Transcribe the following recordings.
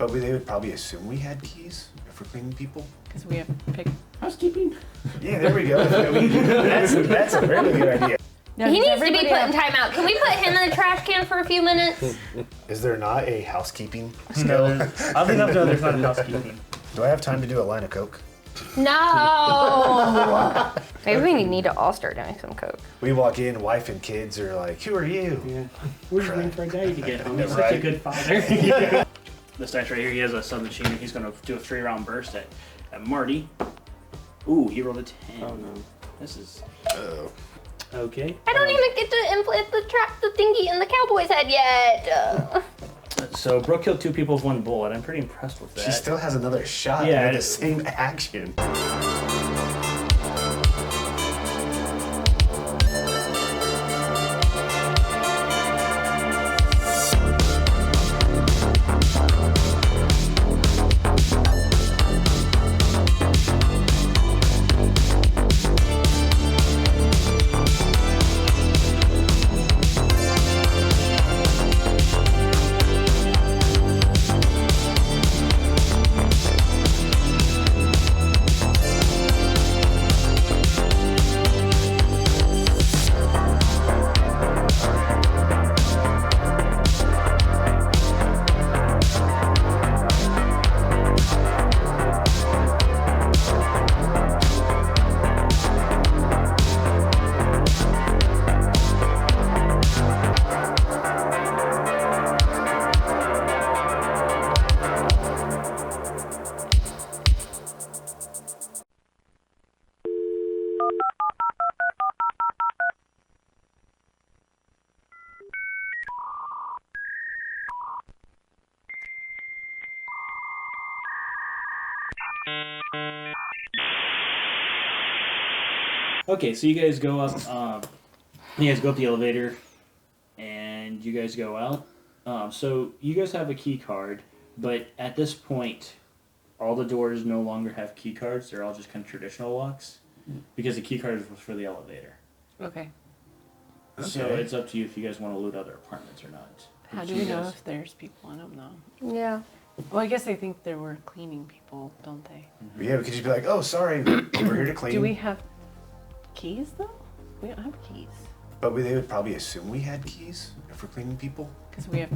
But they would probably assume we had keys if we're cleaning people. Because we have housekeeping. Yeah, there we go. That's a really good idea. Now, he needs to be put in timeout. Can we put him in the trash can for a few minutes? Is there not a housekeeping skill? Oddly enough, no, there's not a housekeeping. Do I have time to do a line of Coke? No! Maybe we need to all start doing some coke. We walk in, wife and kids are like, who are you? Yeah. We're just waiting for a daddy to get home. He's such Right. a good father. Yeah. This dice right here, he has a submachine. He's going to do a 3-round burst at Marty. Ooh, he rolled a 10. Oh no. This is... Uh-oh. Okay. I don't even get to implant the thingy in the cowboy's head yet. So Brooke killed 2 people with 1 bullet. I'm pretty impressed with that. She still has another shot with the same action. Okay, so you guys go up. You guys go up the elevator, and you guys go out. So you guys have a key card, but at this point, all the doors no longer have key cards. They're all just kind of traditional locks, because the key card was for the elevator. Okay. So it's up to you if you guys want to loot other apartments or not. How do we know if there's people in them, though? Yeah. Well, I guess they think there were cleaning people, don't they? Yeah, we could just be like, oh, sorry, we're here to clean. Do we have keys, though? We don't have keys. But they would probably assume we had keys if we're cleaning people. Because we have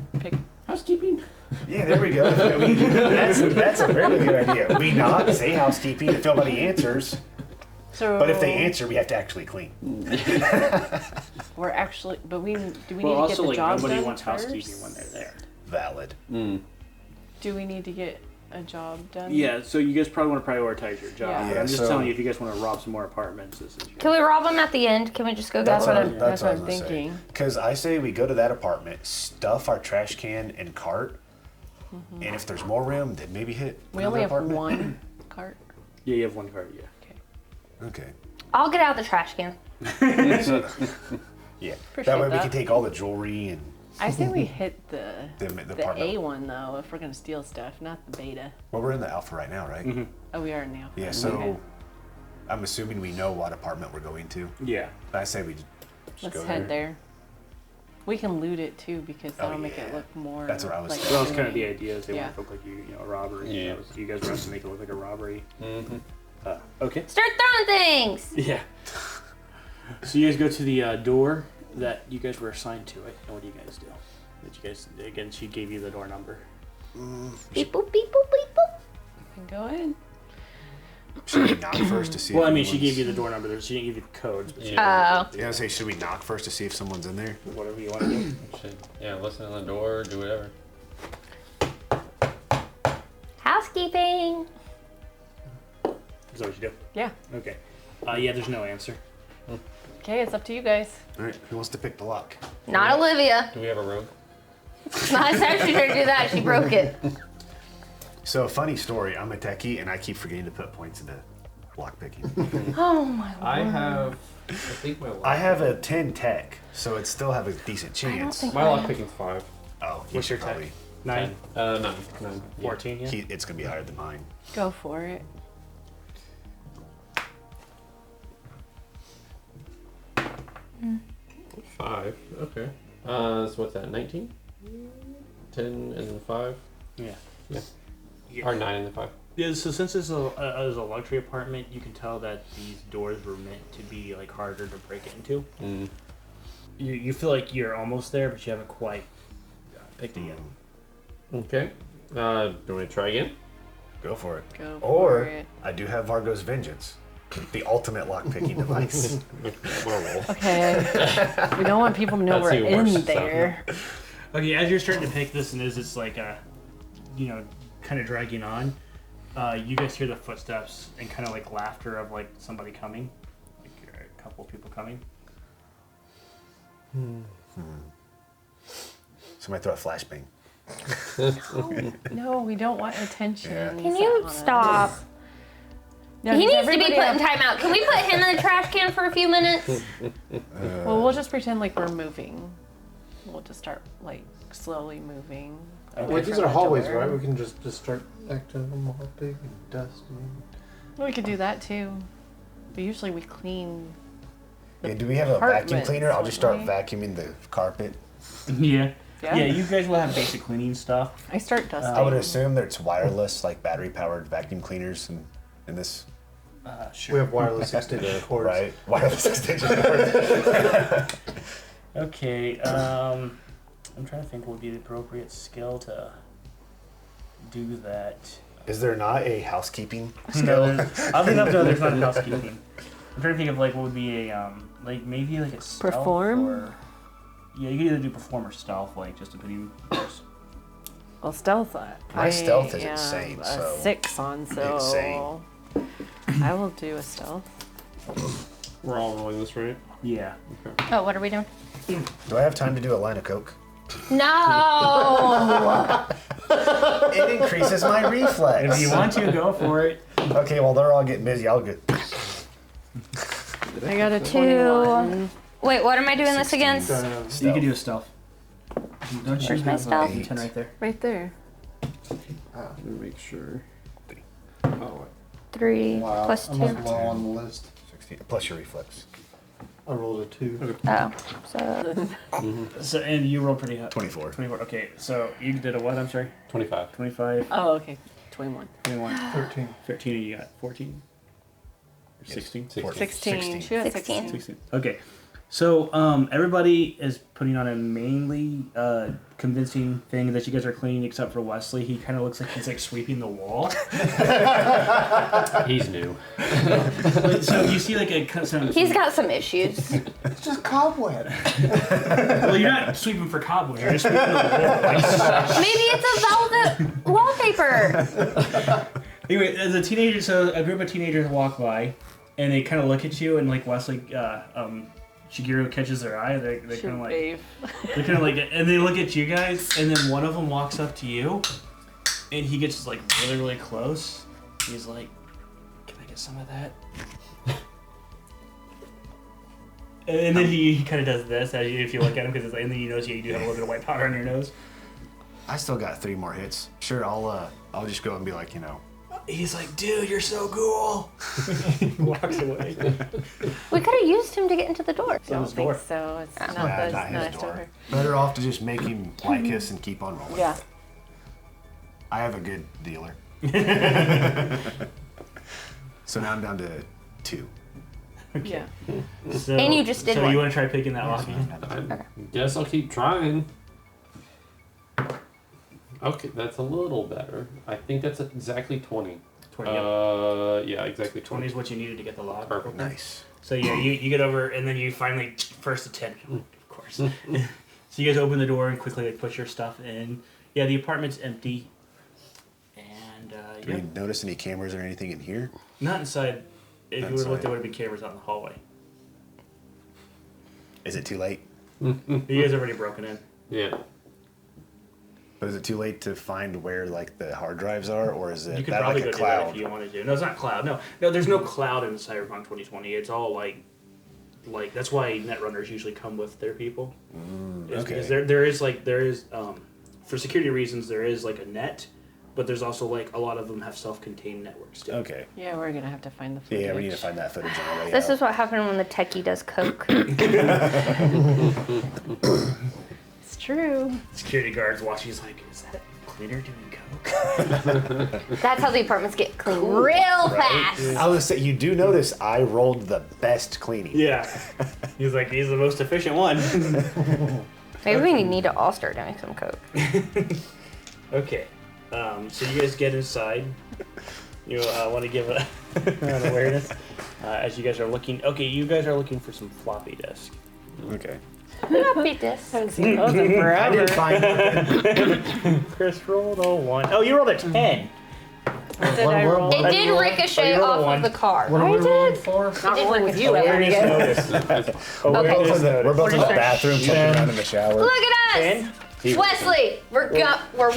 housekeeping. Yeah, there we go. That's a really good idea. We knock, say housekeeping, if nobody answers. So, but if they answer, we have to actually clean. We're actually, but do we need to get also, the job nobody done wants first? housekeeping when they're there. Valid. Do we need to get a job done? Yeah, so you guys probably want to prioritize your job. Yeah. But I'm just telling you, if you guys want to rob some more apartments, this is your... Can we rob them at the end? Can we just go That's grab what them? That's what I'm thinking. Because I say we go to that apartment, stuff our trash can and cart, and if there's more room, then maybe hit We another only have apartment. one cart. Yeah, you have one cart, yeah. Okay. I'll get out the trash can. Yeah. Appreciate That way we that. can take all the jewelry and... I say we hit the apartment. A one, though, if we're going to steal stuff, not the beta. Well, we're in the alpha right now, right? Oh, we are in the alpha. Yeah, so Okay. I'm assuming we know what apartment we're going to. Yeah. I say we just Let's go head there. We can loot it, too, because that'll make it yeah. look more That's what I was like thinking. That was kind of the idea, is they Yeah. want to look like a robbery. Yeah. That was, you guys wanted to make it look like a robbery. Okay. Start throwing things! Yeah. So you guys go to the door that you guys were assigned to it, and what do you guys do? Did you guys, again, she gave you the door number. Beep boop, beep boop, beep boop. And go in. Should we knock first to see Well, if I mean, she anyone's- gave you the door number. She didn't give you the codes. But she Oh. I was gonna say, should we knock first to see if someone's in there? Whatever you want to do. Yeah, listen on the door, do whatever. Housekeeping. Is that what you do? Yeah. Okay. Yeah, there's no answer. Okay, it's up to you guys. All right, who wants to pick the lock? Not Olivia. Do we have a rogue? Last time she tried to do that, she broke it. So, funny story, I'm a techie and I keep forgetting to put points into lock picking. Oh my lord. I think my lock. I have a 10 tech, so it still have a decent chance. think My lock picking's 5. Oh, he What's your should tech? probably- 9? 9. 14, yeah? It's gonna be higher than mine. Go for it. Five. Okay. So what's that? 19? 10 and 5. Yeah. Yeah. Yeah. Or 9 and then 5. Yeah, so since it's a luxury apartment, you can tell that these doors were meant to be like harder to break into. Mm. You feel like you're almost there, but you haven't quite picked it yet. Okay. Do you want to try again? Go for it. Go Or for it. I do have Vargo's Vengeance, the ultimate lock-picking device. We'll roll. Okay. We don't want people to know That's we're even worse, in there. Okay, as you're starting to pick this, and as it's like kind of dragging on, you guys hear the footsteps and kind of like laughter of like somebody coming, like a couple of people coming. Somebody throw a flashbang. No, we don't want attention. Yeah. Can you stop? No, He does needs to be everybody put in have- timeout. Can we put him in the trash can for a few minutes? Well, we'll just pretend like we're moving. We'll just start like slowly moving. away Wait, these from are the hallways, door. right? We can just start acting them all big and dusty. We could do that too. But usually we clean. Yeah, do we have a vacuum Apartments, cleaner? I'll just start wouldn't vacuuming the carpet. Yeah. Yeah. Yeah, you guys will have basic cleaning stuff. I start dusting. I would assume that it's wireless, like battery-powered vacuum cleaners in this, Sure. We have wireless extension cords. right? Wireless extension cord. Okay, I'm trying to think what would be the appropriate skill to do that. Is there not a housekeeping No, skill? oddly enough, no, there's not a housekeeping. I'm trying to think of like what would be a like maybe like a stealth Perform? or yeah, you could either do perform or stealth, like just depending. Well, stealth. My stealth is am insane, a so- 6 on, so Insane. I will do a stealth. We're all rolling this, right? Yeah. Oh, what are we doing? Do I have time to do a line of coke? No! It increases my reflex. If you want to, go for it. Okay, well they're all getting busy. I'll get I got a 2. Wait, what am I doing this against? You can do a stealth. Don't you Where's my have stealth? a 10 right there? right there. Let me make sure. Oh, 3 Wow, plus I'm 2. up low on the list. 16 plus your reflex. I rolled a 2. Oh, so So and you rolled pretty high. 24. 24. Okay, so you did a what? I'm sorry. 25. 25. Oh, okay. 21. 21. 13. 13. And you got 14. Or 16. 16. She got 16. 16. Okay. So everybody is putting on a mainly convincing thing that you guys are cleaning, except for Wesley. He kind of looks like he's like sweeping the wall. He's new. So you see like some. he's got some issues. It's just cobweb. Well, you're not sweeping for cobwebs. You're just sweeping the wall. Maybe it's a velvet wallpaper. Anyway, as a teenager, so a group of teenagers walk by, and they kind of look at you, and like Wesley, Shigeru catches their eye. They're kind of like, Wave. they're kind of like, and they look at you guys, and then one of them walks up to you, and he gets like really, really close. He's like, "Can I get some of that?" And then he kind of does this as you, if you look at him, because and then you notice you do have a little bit of white powder on your nose. I still got 3 more hits. Sure, I'll just go and be like, He's like, "Dude, you're so cool." He walks away. We could have used him to get into the door. It was door. So it's not nah, the not nice his door. door. Better off to just make him like us and keep on rolling. Yeah. I have a good dealer. So now I'm down to 2. Yeah. So, And you just did So one. you want to try picking that lock again? I guess I'll keep trying. Okay, that's a little better. I think that's exactly 20. 20. Yeah, exactly 20 20. is what you needed to get the lock. Perfect. Nice. So yeah, you get over, and then you finally first attempt, of course. So you guys open the door and quickly like push your stuff in. Yeah, the apartment's empty. And Do we notice any cameras or anything in here? not inside. If Not you would have looked, inside. there would have been cameras out in the hallway. Is it too late? You guys have already broken in. Yeah. But is it too late to find where like the hard drives are, or is it You could that probably like a go do that cloud? if you wanted to. No, it's not cloud. No, there's no cloud in Cyberpunk 2020. It's all like that's why netrunners usually come with their people. Is okay. Because there is for security reasons there is like a net, but there's also like a lot of them have self-contained networks too. Okay. Yeah, we're gonna have to find the footage. Yeah, we need to find that footage on the way This out. is what happened when the techie does coke. It's true. Security guards watching. He's like, is that cleaner doing coke. That's how the apartments get clean real fast. I was say you do notice I rolled the best cleaning. Yeah. He's like, he's the most efficient one. Maybe we need to all start doing some coke. Okay. So you guys get inside. You want to give an awareness as you guys are looking. Okay, you guys are looking for some floppy disk. Okay. I'll beat this. I haven't seen those in I forever. didn't find one. Chris rolled a 1. Oh, you rolled a 10. What did I roll? It did ricochet you rolled a off one. of the car. What are we I rolling did. for? Not rolling with you, Awareness Awareness. notice. We're Awareness both in notice. the bathroom, jumping around in the shower. Look at us! 10? Wesley, we're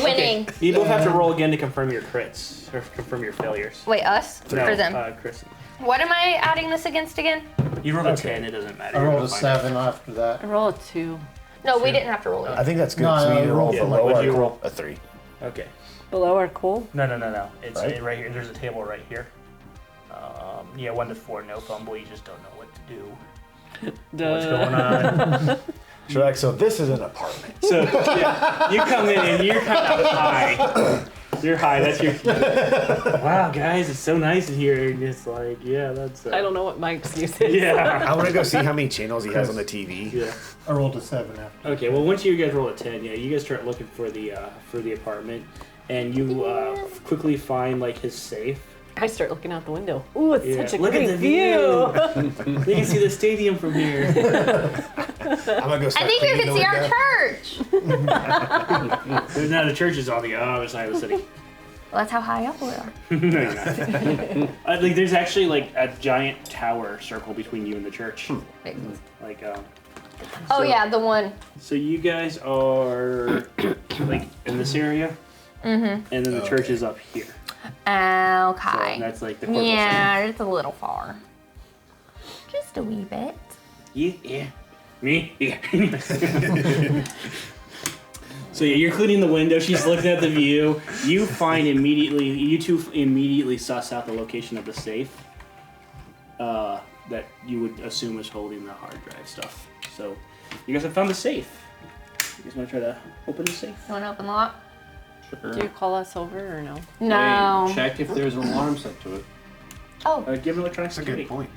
winning. Okay. You both have to roll again to confirm your crits or confirm your failures. Wait, us? No, Or them? Chris. What am I adding this against again? You rolled a 10. It doesn't matter. I rolled You're a fine. 7 after that. I roll a 2. No, we didn't have to roll it. I think that's good. No, so no, you you roll roll for below what'd you or roll? a 3. Okay. Below are cool. No. It's Right? right here. There's a table right here. Yeah, 1 to 4, no fumble. You just don't know what to do. What's going on? Shrek, so this is an apartment. So yeah, you come in and you're kind of high. You're high. That's your. Wow, guys, it's so nice in here. And it's like, yeah, that's. I don't know what my excuse is. Yeah. I want to go see how many channels he has on the TV. Yeah. I rolled a 7 after. Okay. Well, once you guys roll a 10, yeah, you guys start looking for the apartment, and you quickly find like his safe. I start looking out the window. Ooh, it's Yeah. such a Look great at the view. You can see the stadium from here. I'm gonna go I start think you cleaning can the see our window. church. Now the church is on the other side of the city. Well, that's how high up we are. No, you're not. Like, there's actually like a giant tower circle between you and the church. Like, Oh so- yeah, the one. So you guys are like in this area, and then the church is up here. So Okay. that's like the corporate Yeah, it's a little far. Just a wee bit. center. Yeah. Me? Yeah. So yeah, you're cleaning the window. She's looking at the view. You two immediately suss out the location of the safe that you would assume is holding the hard drive stuff. So you guys have found the safe. You guys want to try to open the safe? You want to open the lock? Do you call us over or no? No. Wait, check if there's an alarm set to it. Oh, Give an electronic That's a security. good point.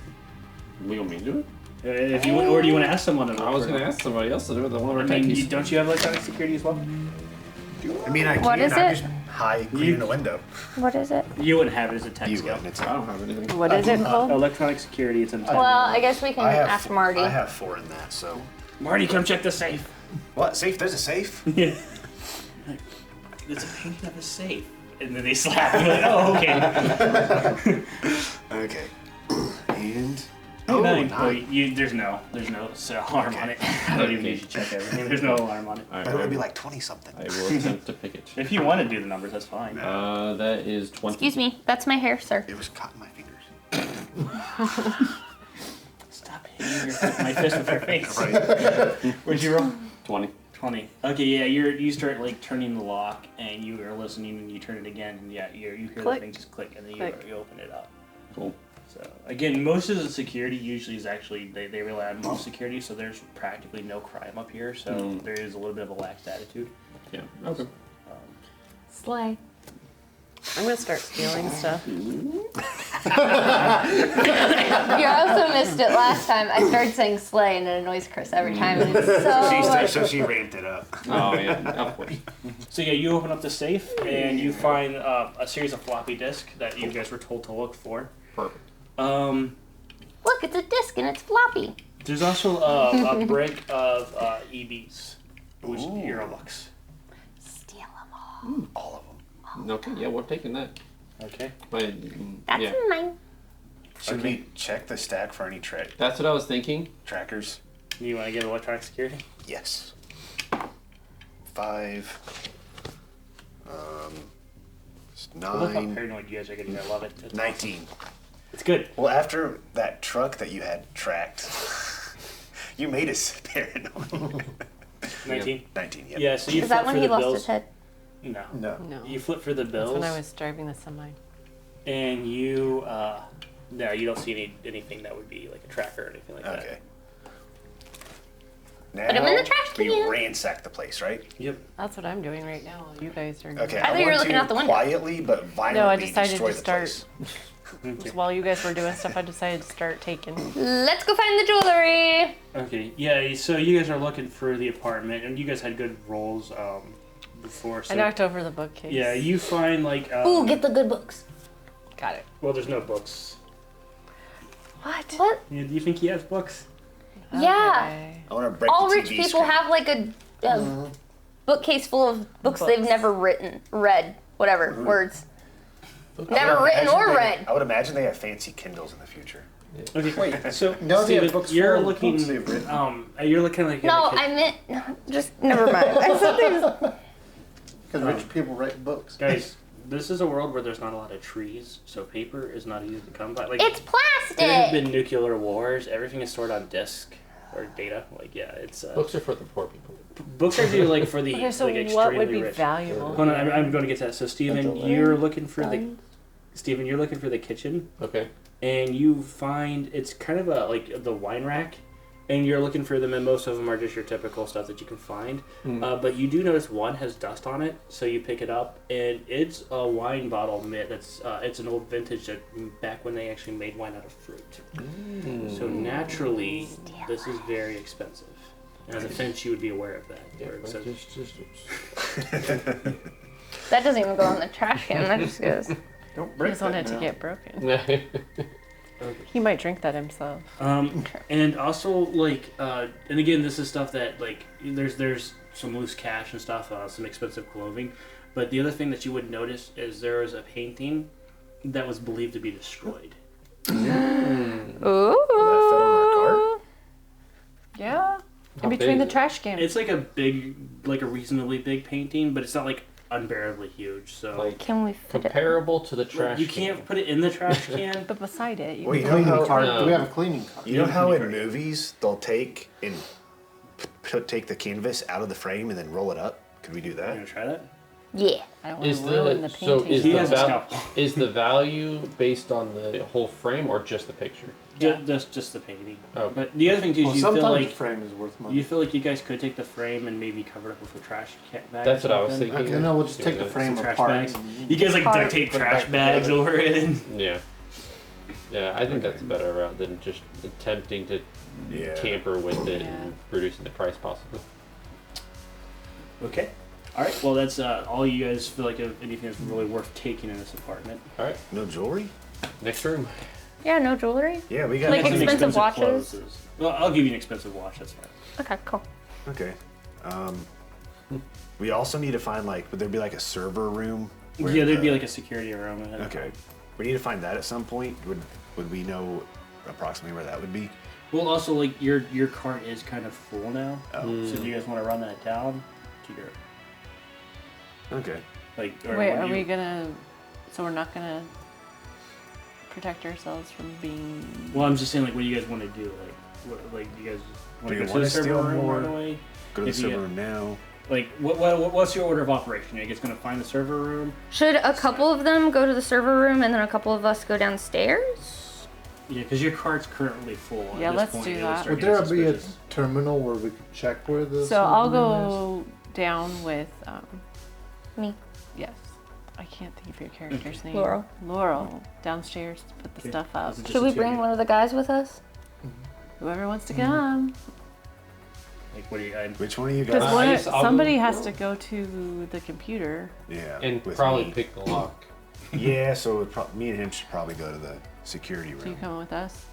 We want me to do it? If you want, or do you want to ask someone to do it? I was going to ask somebody else to do it. The one of our I mean, techies. don't you have electronic security as well? I mean, I What can. is I'm it? just high cleaning the window. What is it? You wouldn't have it as a tech You skill. wouldn't. It's I don't have anything. What is it called? Electronic security, it's in Well, I guess we can ask Marty. I have 4 in that. So Marty, come check the safe. what? Safe? There's a safe. Yeah. There's a painting of a safe. And then they slap you like, oh, okay. Okay. And Oh, nine. there's no alarm on it. I don't even need to check everything. There's no alarm on it. All right, But it would be like 20 something. I will attempt to pick it. If you want to do the numbers, that's fine. That is 20. Excuse me, that's my hair, sir. It was caught in my fingers. Stop hitting my fist with your face. Right. What'd you roll? 20. 20. Okay, yeah, you start like turning the lock, and you are listening, and you turn it again, and yeah, you hear Click. the thing just click, and then Click. you open it up. Cool. So again, most of the security usually is actually they rely on mall security, so there's practically no crime up here. So there is a little bit of a lax attitude. Yeah. Okay. Slay. I'm gonna start stealing stuff. You also missed it last time. I started saying slay and it annoys Chris every time. And it's So she ramped it up. Oh, yeah. Of course. So yeah, you open up the safe and you find a series of floppy disks that you guys were told to look for. Perfect. Look, it's a disc and it's floppy. There's also a brick of EBs, which is Eurobux. Steal them all. All of them. Okay, yeah, we're taking that. Okay. But, That's yeah. mine. Should we check the stack for any That's what I was thinking. trackers? You want to get electronic security? Yes. 5. Look how 9. paranoid you guys are getting. I love it. It's 19. It's good. Well, after that truck that you had tracked, you made us paranoid. 19. 19, yep. Yeah. So you Is that flip when for he the lost bills. his head? No. No. No. You flip for the That's bills, when I was driving the semi. and you no, you don't see anything that would be like a tracker or anything like Okay. Now, Put 'em in the trash we can. ransack the place, right? Yep. That's what I'm doing right now. You guys are. Okay, I thought you were want looking to out the window. quietly but violently decided destroy to the start- place. While you guys were doing stuff, I decided to start taking. Let's go find the jewelry. Okay. Yeah. So you guys are looking for the apartment, and you guys had good rolls before. So I knocked over the bookcase. yeah, you find like. Ooh, get the good books. Got it. Well, there's no books. What? What? Yeah, do you think he has books? Yeah. Okay. I want to break All the rich TV people screen. have like a bookcase full of books they've Books. never read, whatever words. Never would written imagine or they- read. I would imagine they have fancy Kindles in the future. Okay. Wait, So no, they have Steven, books you're full of looking. books they've written. You're looking like. No, I meant just never mind. I said there's Because rich people write books. Guys, this is a world where there's not a lot of trees, so paper is not easy to come by. Like, it's there have plastic. been nuclear wars. Everything is stored on disk or data. Like, yeah, it's Books are for the poor people. books are usually like for the Okay, so like what extremely would be rich. valuable? Hold on, I'm going to get to that. So, Steven, Like a you're learn looking for the guns. Steven, you're looking for the kitchen, Okay. and you find it's kind of a like the wine rack, and you're looking for them, and most of them are just your typical stuff that you can find. But you do notice one has dust on it, so you pick it up, and it's a wine bottle mitt. That's it's an old vintage that back when they actually made wine out of fruit. So naturally, this is very expensive. And as a Finch, you would be aware of that. Yeah, where it but says- That doesn't even go in the trash can. That just goes. Don't He break just wanted that to now. get broken. Yeah. He might drink that himself. And also like and again, this is stuff that like there's some loose cash and stuff, some expensive clothing, but the other thing that you would notice is there was a painting that was believed to be destroyed. Ooh. That fit on our cart? Yeah. How In between big the is it? trash cans. It's like a reasonably big painting, but it's not like unbearably huge. So Like Can we fit it? comparable to the trash. you can't put it in the trash can. But beside it, you Well, you know Cleaning how cart. No. Do we have a cleaning cart? you know how in movies they'll take and take the canvas out of the frame and then roll it up? Could we do You that? gonna try that? Yeah. I don't want Is to ruin the the painting. so is He the has a val- scalpel. is the value based on the whole frame or just the picture? Just the painting. Oh. But the other thing too is Well, you feel sometimes like the frame is worth money. you feel like you guys could take the frame and maybe cover it up with a trash bag. That's or what I was something. thinking. Okay, no, we'll just take the Doing frame Some trash apart. bags. and- You guys like Cart. duct tape Put it trash back bags together. over it. Yeah. Yeah, I think that's a better route than just attempting to Yeah. tamper with it Yeah. and reducing the price possibly. Okay. All right. Well, that's all you guys feel like of anything that's really worth taking in this apartment. All right, No jewelry? next room. Yeah, no jewelry. Yeah, we got Like Some expensive watches? clothes. Well, I'll give you an expensive watch. That's fine. Okay, cool. Okay. We also need to find would there be like a server room? where Yeah, there'd be the- like a security room. And Okay. We need to find that at some point. Would we know approximately where that would be? Well, also like your cart is kind of full now. Oh. So do you guys want to run that down to your Okay. like? Or Wait, would are you- we gonna? So we're not gonna protect ourselves from being. Well, I'm just saying, like, what do you guys want to do? Like, do you guys want Do to you go to wanna the server steal room more? right away? Go to the If you server get- room now. Like, what's your order of operation? Are you guys gonna find the server room? Should a couple of them go to the server room and then a couple of us go downstairs? Yeah, because your cart's currently full. Yeah, At this let's point, do it that. start Would there getting be a suspicious. terminal where we could check where the So I'll server room is? go down with. Me. Yes. I can't think of your character's name. Laurel. Laurel. Downstairs to put the Okay. stuff up. Is it just Should we the two of bring you? one of the guys with us? Whoever wants to come. Like, what do you? Which one of you Because guys? I guess I'll somebody go- has to go to the computer. Yeah. And with probably me. pick the lock. Yeah, so me and him should probably go to the security So you room. coming with us?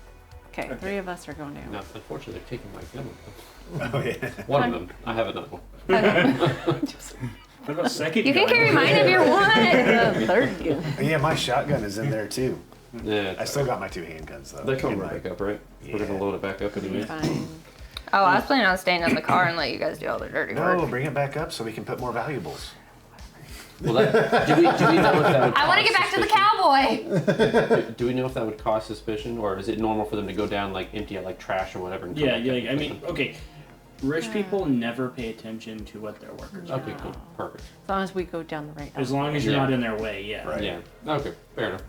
Okay, 3 of us are going down. No, unfortunately, they're taking my gun with them. Oh yeah. One of them. I have another one. What about second? You can gun? carry mine if you want. The third gun. Yeah, my shotgun is in there too. Yeah. I still got my 2 handguns though. They're coming in my- right back up, right? We're gonna Yeah. load it back up anyway. Fine. Oh, I was planning on staying in the car and let you guys do all the dirty No, work. bring it back up so we can put more valuables. Well, do we know if that would I want to get back to the cowboy. Do we know if that would cause suspicion, or is it normal for them to go down like empty out like trash or whatever? And come Yeah, back yeah. up Like, I with mean, them? okay. Rich people never pay attention to what their workers are. Okay, cool, perfect. As long as we go down the right As elevator. long as you're Yeah. not in their way, yeah. Right. Yeah. Okay, fair enough.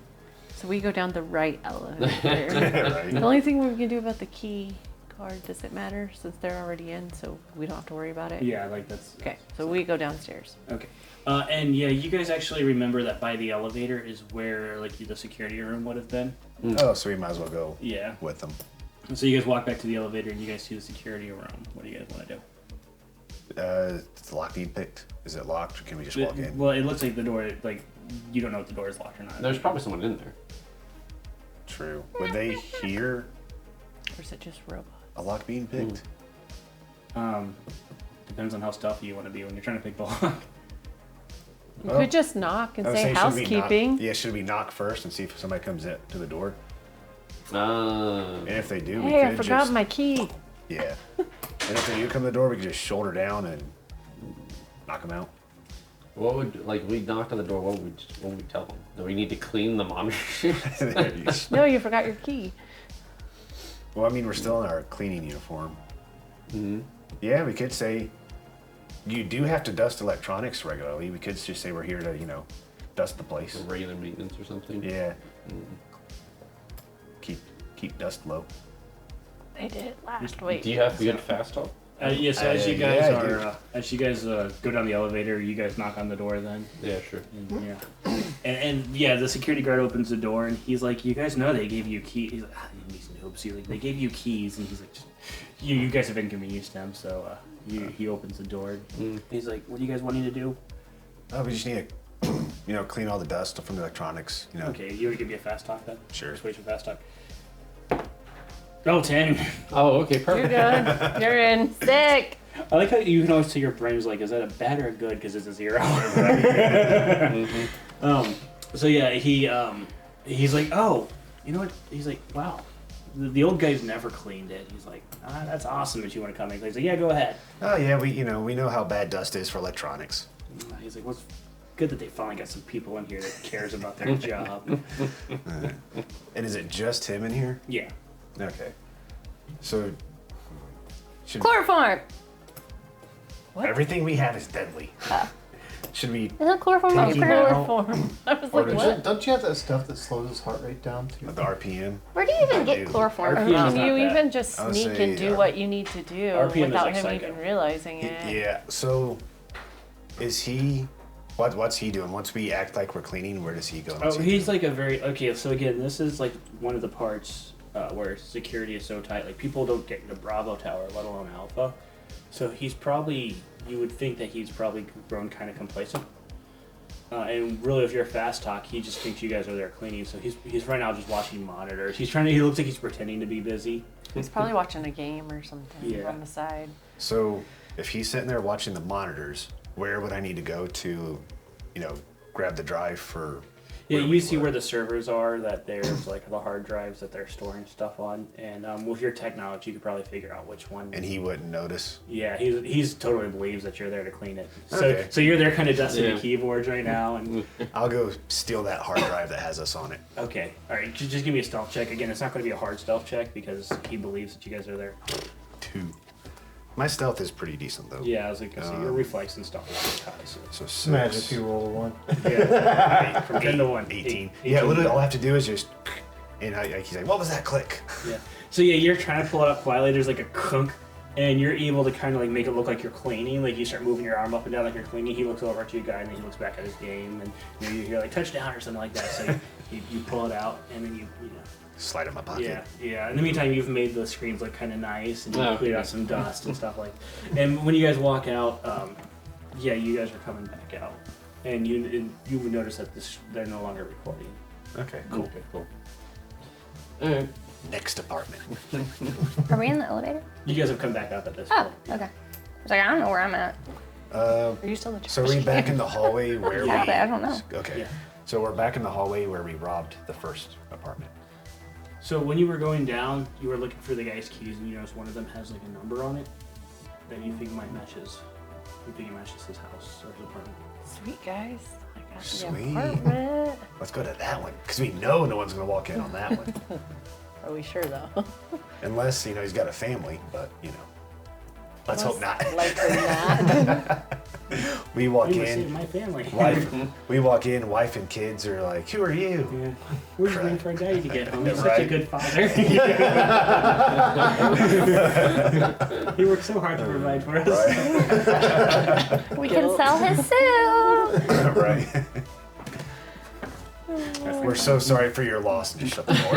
So we go down the right elevator. Right. The only thing we can do about the key Or does it matter since they're already in, so we don't have to worry about it? Yeah, like that's. Okay, so we go downstairs. Okay. And yeah, you guys actually remember that by the elevator is where like the security room would have been. Oh, so we might as well go Yeah. with them. So you guys walk back to the elevator and you guys see the security room. What do you guys want to do? Is the lock being picked? Is it locked, or can we just walk in? Well, it looks like the door, like you don't know if the door is locked or not. There's probably someone in there. True. Would they hear Or is it just robots? a lock being picked? Depends on how stealthy you want to be when you're trying to pick the lock. You Well, could just knock and I would say should we knock- housekeeping. Yeah, should we knock first and see if somebody comes in to the door? Uh, And if they do, we Hey, I could forgot just my key. yeah. And if they do come to the door, we could just shoulder down and knock them out. what would like we knocked on the door? What would we tell them? Do we need to clean the monitor? There you go. No, you forgot your key. Well, I mean, we're still in our cleaning uniform. Mm-hmm. Yeah, we could say you do have to dust electronics regularly. We could just say we're here to, dust the place. Regular maintenance or something. Yeah. Keep dust low. They did it last week. Do you have good fast talk? Yeah. So as you guys yeah, I do. as you guys go down the elevator, you guys knock on the door then. Yeah, sure. And, yeah. And yeah, the security guard opens the door and he's like, "You guys know they gave you keys." He's like, "These noobs." He's like, "They gave you keys," and he's like, "You guys have inconvenienced him." So he opens the door. He's like, "What are you guys wanting to do?" Oh, we just need to, clean all the dust from the electronics. Okay, you want to give me a fast talk then? Sure. Persuasion fast talk. Oh, 10. Oh, okay, You're perfect. good. You're in. Sick. I like how you can always tell your brain is like, is that a bad or a good? Because it's a 0. So yeah, he's like, oh, you know what? He's like, wow, the old guy's never cleaned it. He's like, that's awesome that you want to come in. He's like, yeah, go ahead. Oh yeah, we know how bad dust is for electronics. He's like, well, it's good that they finally got some people in here that cares about their job. And is it just him in here? Yeah. Okay. So should Chloroform. everything we have is deadly. Should we Isn't chloroform Take like you pretty? out. Chloroform. I was Or like, does what? Don't you have that stuff that slows his heart rate down too? the RPM? Where do you even I get do. chloroform RPM from? is Can not you bad. even just I would sneak say, and do what you need to do RPM is without like him psycho. even realizing it? Yeah. So is he? What's he doing? Once we act like we're cleaning, where does he go? Oh, he's like a very okay. So again, this is like one of the parts where security is so tight. Like people don't get to Bravo Tower, let alone Alpha. So he's probably. You would think that he's probably grown kind of complacent. And really, if you're fast talk, he just thinks you guys are there cleaning. So he's right now just watching monitors. He looks like he's pretending to be busy. He's probably watching a game or something Yeah. on the side. So if he's sitting there watching the monitors, where would I need to go to, grab the drive for? Yeah, where you we see were? where the servers are, that there's like the hard drives that they're storing stuff on. And with your technology, you could probably figure out which one. And he wouldn't notice. Yeah, he's totally believes that you're there to clean it. So Okay. so you're there kind of dusting Yeah. the keyboards right now. And I'll go steal that hard drive that has us on it. okay, all right, just give me a stealth check. Again, it's not going to be a hard stealth check because he believes that you guys are there. 2. My stealth is pretty decent though. Yeah, I was like, so your reflex and stuff is high. So So 6. Imagine if you roll a 1. yeah, from 10 to 1. 18. Yeah, literally all I have to do is just, and he's like, what was that click? Yeah. So yeah, you're trying to pull it up quietly. There's like a crunk, and you're able to kind of like make it look like you're cleaning. Like you start moving your arm up and down like you're cleaning. He looks over at you, guy, and then he looks back at his game, and you hear like touchdown or something like that. So you pull it out, and then you know. Slide in my pocket. Yeah. In the meantime, you've made the screens look kind of nice, and you Oh, cleared okay. out some dust and stuff like. And when you guys walk out, yeah, you guys are coming back out, and you would notice that they're no longer recording. Okay, cool. Okay, cool. Alright. Next apartment. Are we in the elevator? You guys have come back up at this Oh, point. okay. I was like, I don't know where I'm at. Are you still the So are we back in the hallway where Exactly, I don't know. Okay. Yeah. So we're back in the hallway where we robbed the first apartment. So when you were going down, you were looking for the guy's keys, and you noticed one of them has like a number on it that you think might match his. You think it matches his house or his apartment. Sweet guys. I got Sweet. the apartment. Let's go to that one because we know no one's gonna walk in on that one, Are we sure though? unless he's got a family. But let's hope not. Likely not. We walk You saved in. my family. We walk in. Wife and kids are like, "Who are you?" Yeah. We're just waiting for a daddy to get home. He's such a Right. good father. He worked so hard to provide for us. Right. We can sell his suit. Right. We're so sorry for your loss. Just shut the door.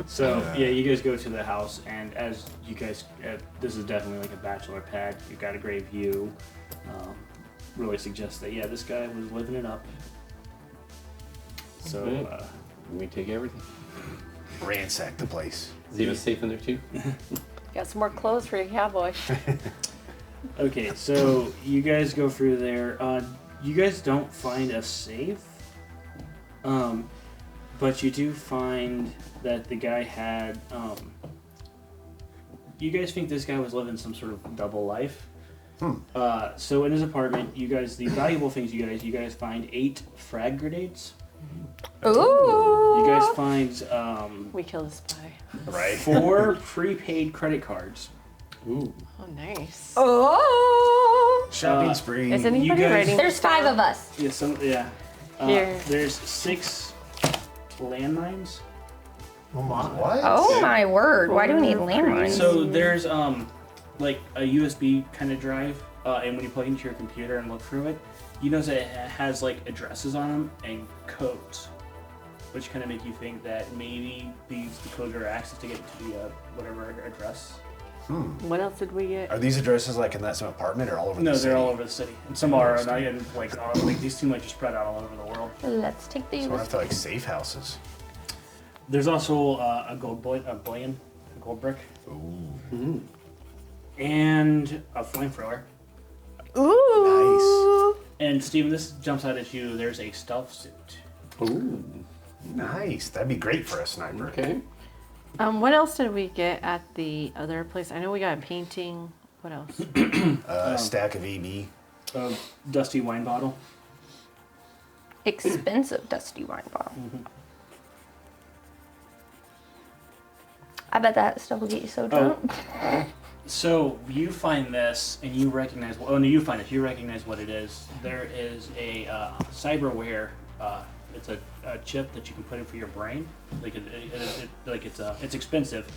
So yeah, you guys go to the house, and as you guys, this is definitely like a bachelor pad. You've got a great view. Really suggests that this guy was living it up. So We take everything. Ransack the place. Is he safe in there too? Got some more clothes for you, cowboy. okay, so you guys go through there. You guys don't find a safe, but you do find that the guy had. You guys think this guy was living some sort of double life. So in his apartment, the valuable things you guys find 8 frag grenades. Ooh. You guys find We killed a spy. Right. 4 prepaid credit cards. Ooh. Oh, nice. Oh. Shopping spree. Is anybody guys- writing? There's 5 of us. Yeah. Here. There's 6 landmines. Oh my. What? Oh my word. Why do we need landlines? So there's like a USB kind of drive, and when you plug into your computer and look through it, you notice that it has like addresses on them and codes, which kind of make you think that maybe the codes are access to get to the whatever address. What else did we get? Are these addresses like in that same apartment or all over No, the city? they're all over the city, and some are not even like these seem like just spread out all over the world. Let's take the So we're USB. to like safe houses. There's also a gold bullion, a gold brick, Ooh. and a flamethrower. Ooh. And Steven, this jumps out at you. There's a stealth suit. Ooh. Nice. That'd be great for a sniper. Okay. What else did we get at the other place? I know we got a painting. What else? A stack of EB. A dusty wine bottle. Expensive dusty wine bottle. I bet that stuff will get you so drunk. So you find this, and you recognize. Oh no, you find it. You recognize what it is. There is a cyberware. It's a chip that you can put in for your brain. It's expensive.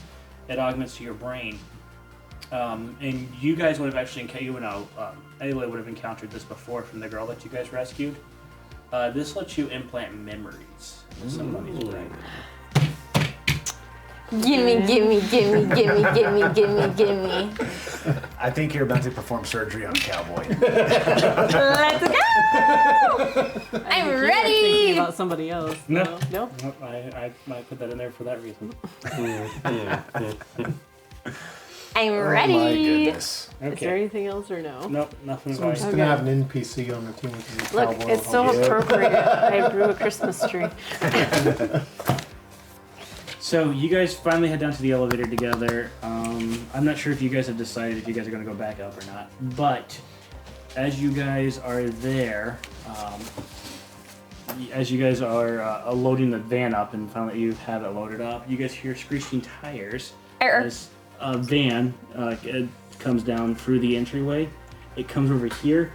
It augments to your brain. And you guys would have actually, Ayla would have encountered this before from the girl that you guys rescued. This lets you implant memories in somebody's brain. Gimme, gimme, gimme, gimme, gimme, gimme, gimme. I think you're about to perform surgery on a cowboy. Let's go! I'm Thinking ready! about somebody else. No. No. Nope, I might put that in there for that reason. I'm Oh my dreamy. goodness. Is there Okay. anything else or no? Nope, nothing So I'm just about gonna Okay. have an NPC on the team, which is a Look, cowboy. it's so Yeah. appropriate. I drew a Christmas tree. So you guys finally head down to the elevator together. I'm not sure if you guys have decided if you guys are going to go back up or not, but as you guys are there, as you guys are loading the van up and finally you have it loaded up, you guys hear screeching tires as a van it comes down through the entryway. It comes over here.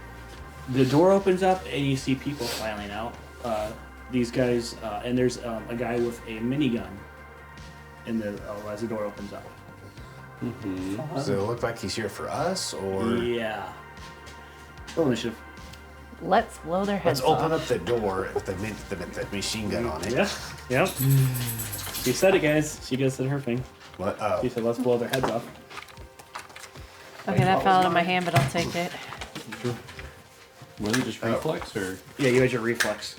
The door opens up and you see people filing out. These guys, and there's a guy with a minigun as the door opens up. Does it look like he's here for us, or Yeah. Roll initiative. Let's blow their heads let's open off. up the door with the machine gun on it? Yeah. Yep. She said it, guys. She just said her thing. What? Oh. She said, let's blow their heads off. Okay, that fell out of my hand, but I'll take it. Was it just reflex or? Yeah, you had your reflex.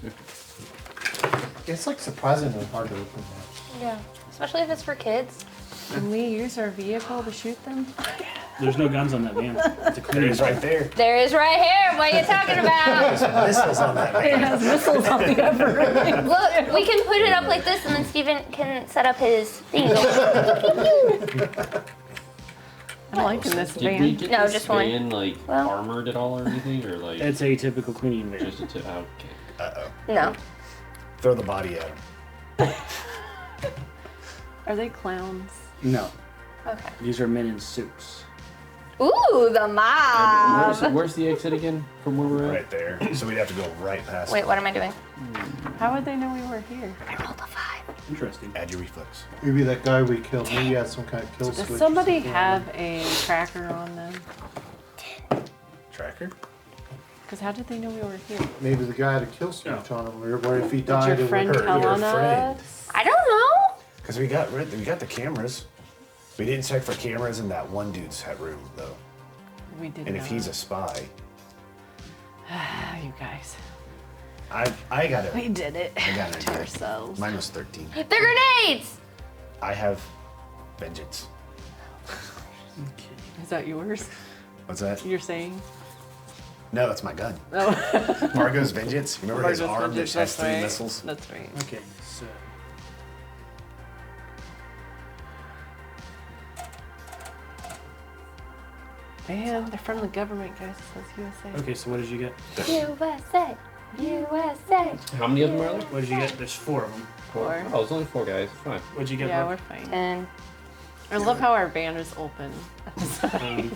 It's like surprisingly hard to open that. Yeah, especially if it's for kids. Can we use our vehicle to shoot them? There's no guns on that van. It's a There clean it is right there. There is right here. What are you talking about? Missiles on that It man. has missiles on the upper. Look, we can put it up like this, and then Steven can set up his thing. I'm liking this Did we van. get No, this just one. van like Well- armored at all or anything, or like It's a typical cleaning van. just a okay? Uh-oh. No. Throw the body at him. Are they clowns? No. Okay. These are men in suits. Ooh, the mob. Where's the exit again from where we're at? Right there. So we'd have to go right past. Wait, what am I doing? How would they know we were here? I rolled a 5. Interesting. Add your reflex. Maybe that guy we killed, maybe he had some kind of kill Does switch. somebody have a tracker on them? Tracker? Because how did they know we were here? Maybe the guy had a kill switch on him. What if he Did died? your it would friend hurt. tell your on friend. us? I don't know. Because we got the cameras. We didn't check for cameras in that one dude's room though. We did And not. if he's a spy, You guys. I got We it. did it I got an to idea. ourselves. Mine was 13. They're grenades. I have vengeance. Is that yours? What's that? You're saying? No, that's my gun. Oh. Margot's vengeance. Remember his Margot's arm that vengeance, has that's 3 right. missiles? That's right. Okay, so Man, they're from the government, guys. It says USA. okay, so what did you get? USA. USA. How many of them are there? What did you get? There's 4 of them. 4. Oh, it's only 4 guys. It's fine. What'd you get? Yeah, Bob? we're fine. And I love how our van is open at the side.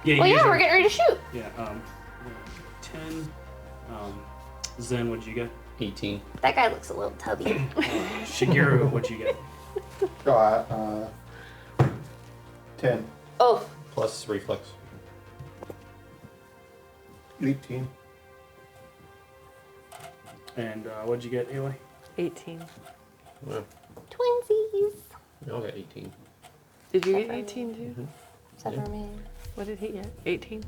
Yeah, well, you yeah, guys we're are- getting ready to shoot. Yeah, 10. Zen, what'd you get? 18. That guy looks a little tubby. Shigeru, what'd you get? 10. Oh, Plus reflex. 18. And what'd you get, Aloy? 18. Well, twinsies. we all got 18. Did you get 18 too? Except for me. What did he get? 18?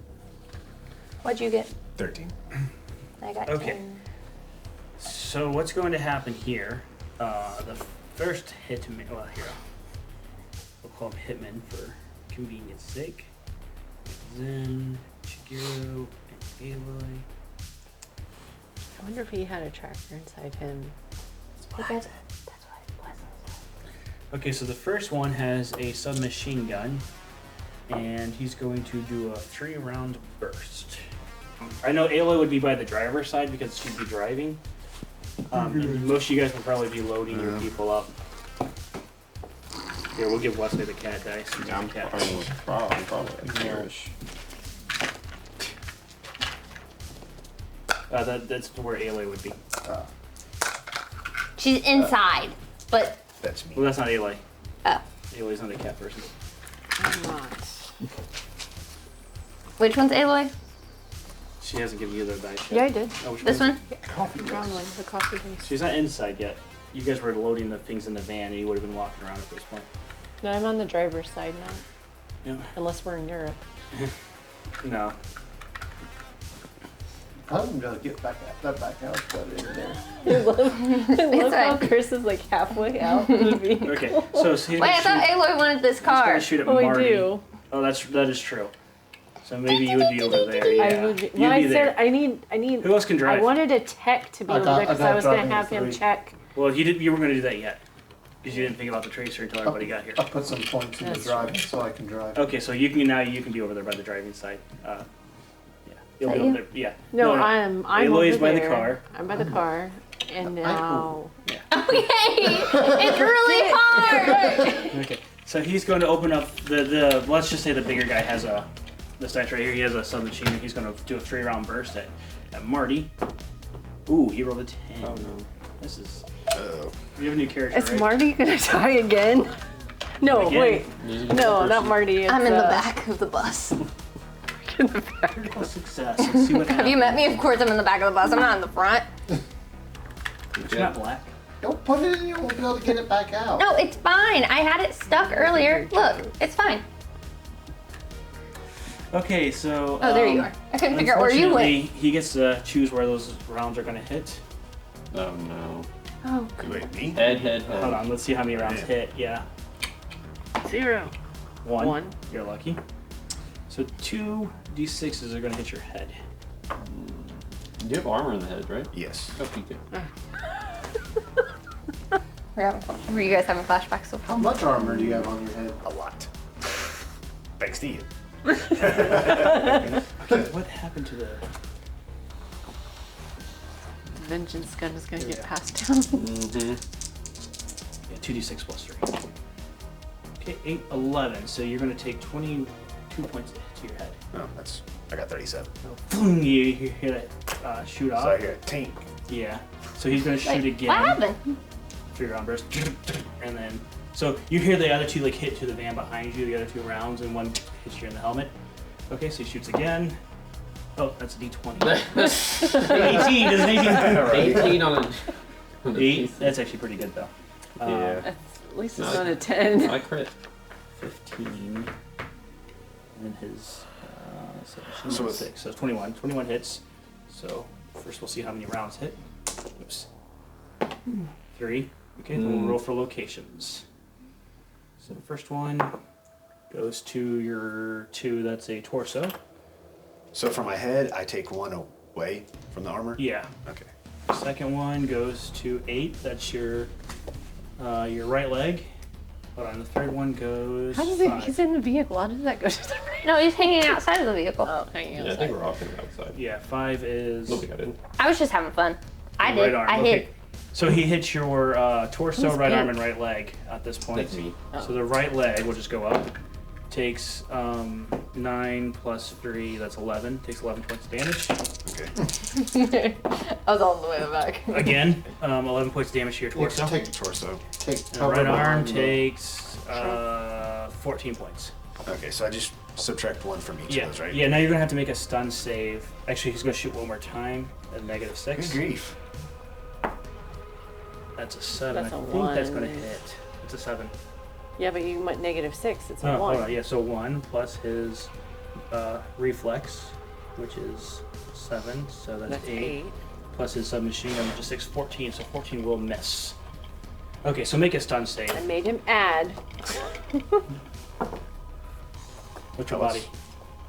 What'd you get? 13. I got Okay. 10. So what's going to happen here? The first hitman. Well, here we'll call him Hitman for convenience sake. Zen, Shigeru, and Aloy. I wonder if he had a tracker inside him. That's what it was. Okay, so the first one has a submachine gun, and he's going to do a 3-round burst. I know Aloy would be by the driver's side because she'd be driving. And most of you guys will probably be loading your people up. Here, we'll give Wesley the cat dice. Yeah, I'm cat. probably here-ish. That's where Aloy would be. She's inside, but That's me. Well, that's not Aloy. oh, Aloy's not a cat person. I'm not. which one's Aloy? She hasn't given you the dice yet. Yeah, I did. Oh, which This one? Brown one, the coffee base. She's not inside yet. You guys were loading the things in the van, and you would have been walking around at this point. No, I'm on the driver's side now. Yeah. Unless we're in Europe. No. I'm gonna get back out in there. I love how fine. Chris is like halfway out of the vehicle. Okay, so he's Wait, gonna I thought shoot, Aloy wanted this he's gonna car. shoot at Oh, I Marty. do. Oh, that is true. So maybe you would be over there. Yeah. I would be, You'd well, I be there. said I need. Who else can drive? I wanted a tech to be I over got- there because I I got was gonna driving have him 3. check. Well, you weren't gonna do that yet because you didn't think about the tracer until everybody got here. I'll put some points in the That's driving so I can drive. Okay, so you can be over there by the driving side. Yeah, you'll that be over you? there. Yeah. No, no. I'm Aloy is over by the there. car. I'm by the car, and now Okay, it's really hard. Okay, so he's going to open up the let's just say the bigger guy has this dice right here. He has a submachine. He's going to do a 3-round burst at Marty. Ooh, he rolled a 10. Oh, no. This is. Oh. You have a new character, is right? Marty gonna die again? No, Again? wait, These are no, the not person- Marty. It's, I'm in the back of the bus. In the back. Critical success. Let's see what Have you met me? Of course I'm in the back of the bus. I'm not in the front. It's not black. Don't put it in, you won't be able to get it back out. No, it's fine. I had it stuck earlier. Look, it's fine. Okay, so. Oh, there you are. I couldn't figure out where you unfortunately, went. he gets to choose where those rounds are going to hit. Oh no. Oh, Wait, me? Head. Hold on, let's see how many rounds Yeah. hit. Yeah. 0. 1. 1. You're lucky. So 2 d6s are going to hit your head. You have armor in the head, right? Yes. Oh, you do. Were you guys having flashbacks so How far? much armor do you have on your head? A lot. Thanks to you. Okay, what happened to the... Vengeance gun is gonna get passed down. Mm-hmm. Yeah, 2d6 plus 3. Okay, 8, 11. So you're going to take 22 points to your head. Oh, I got 37. So, boom, you hear that shoot off. So I hear a tink. Yeah. So he's going to shoot again. What happened? For your arm burst. And then, so you hear the other two like hit to the van behind you, the other 2 rounds, and one hits you in the helmet. Okay, so he shoots again. Oh, that's a D20. 18, does an 18 18 on a 8? That's actually pretty good though. Yeah. At least it's not a 10. I crit. 15. And his So so it's- 6. So 21. 21 hits. So first we'll see how many rounds hit. Oops. 3. Okay, then we'll roll for locations. So the first one goes to your 2, that's a torso. So for my head, I take 1 away from the armor? Yeah. Okay. Second one goes to 8, that's your right leg. Hold on, the third one goes How does 5. he's in the vehicle? How does that go to the right? No, he's hanging outside of the vehicle. Oh, hanging Yeah, I outside. think we're all hanging outside. Yeah, 5 is Don't think I did. I was just having fun. I your did. right arm. I Okay. hit. So he hits your torso, Who's right arm, pink? and right leg at this point. That's me. So the right leg will just go up. Takes 9 plus 3, that's 11. Takes 11 points of damage. Okay. I was all the way back. Again, 11 points of damage to your torso. Take the torso. Take And the cover right arm behind the- takes 14 points. Okay, so I just subtract 1 from each Yeah, of those, right? yeah. Now you're gonna have to make a stun save. Actually, he's gonna shoot one more time at -6. Good grief. That's a 7. That's a I think that's gonna 1. hit. It's a 7. Yeah, but you went -6. It's a Oh, 1. hold on. Yeah, so 1 plus his reflex, which is 7, so that's, That's 8. 8. Plus his submachine gun, which is 6, 14. So 14 will miss. Okay, so make a stun save. I made him add. What's your Tell body? us.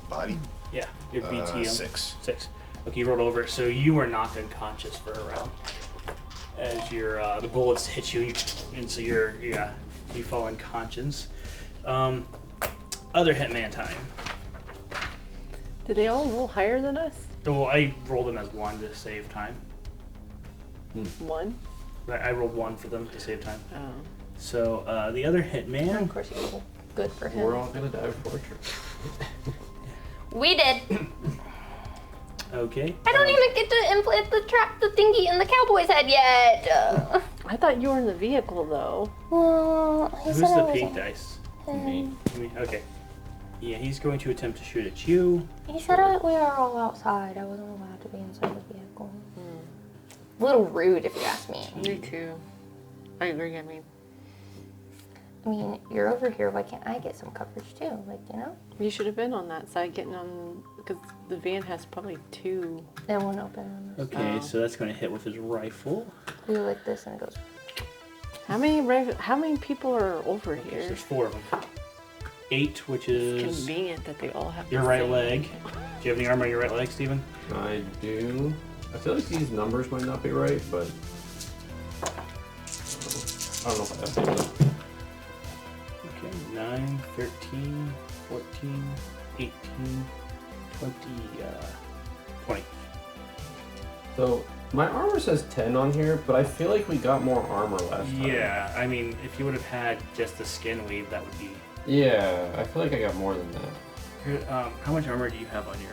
Body? Yeah, your BTM. 6. 6. Okay, you rolled over, so you were knocked unconscious for a round as your the bullets hit you, and so you fall unconscious. Other hitman time. Did they all roll higher than us? Well, I rolled them as 1 to save time. 1? I rolled 1 for them to save time. Oh. So the other hitman. Of course, you rolled good for him. We're all gonna die before sure. We did. Okay. I don't even get to implant the thingy in the cowboy's head yet. I thought you were in the vehicle, though. Well, he Who's said I the was pink in- dice? Me. Me? Okay. Yeah, he's going to attempt to shoot at you. He said we are all outside. I wasn't allowed to be inside the vehicle. A little rude, if you ask me. Me too. I agree. I mean, You're over here. Why can't I get some coverage too? Like, you know? you should have been on that side getting on, because the van has probably 2. That won't open on this. Okay, Oh. so that's going to hit with his rifle. We do like this and it goes. How many people are over here? There's 4 of them. 8, which It's is convenient that they all have your the right same. leg. Do you have any armor on your right leg, Steven? I do. I feel like these numbers might not be right, but I don't know if I have to. Okay, 9, 13, 14, 18, 20, 20. So my armor says 10 on here, but I feel like we got more armor last time. Yeah, I mean, if you would have had just the skin weave, that would be... Yeah, I feel like I got more than that. Here, how much armor do you have on your...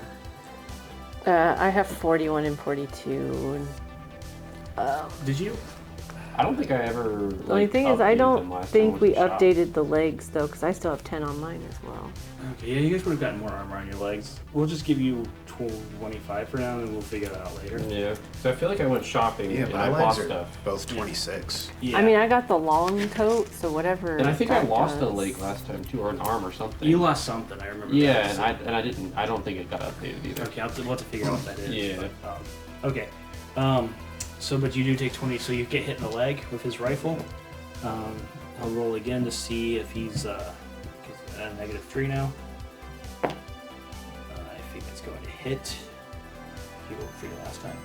I have 41 and 42. And, Did you? I don't think I ever. the only thing is, I don't think we updated. updated the legs, though, because I still have 10 on mine as well. Okay, yeah, you guys would have gotten more armor on your legs. We'll just give you 25 for now, and we'll figure that out later. Yeah, so I feel like I went shopping Yeah, and my I bought legs are stuff. both 26. Yeah. I mean, I got the long coat, so whatever. And I think I that lost a does. leg last time too, or an arm or something. You lost something, I remember. Yeah, that. and I didn't. I don't think it got updated either. Okay, we'll have to figure out what that is. Yeah. But, okay. So, but you do take 20, so you get hit in the leg with his rifle. I'll roll again to see if he's at a -3 now. I think it's going to hit. He rolled 3 last time.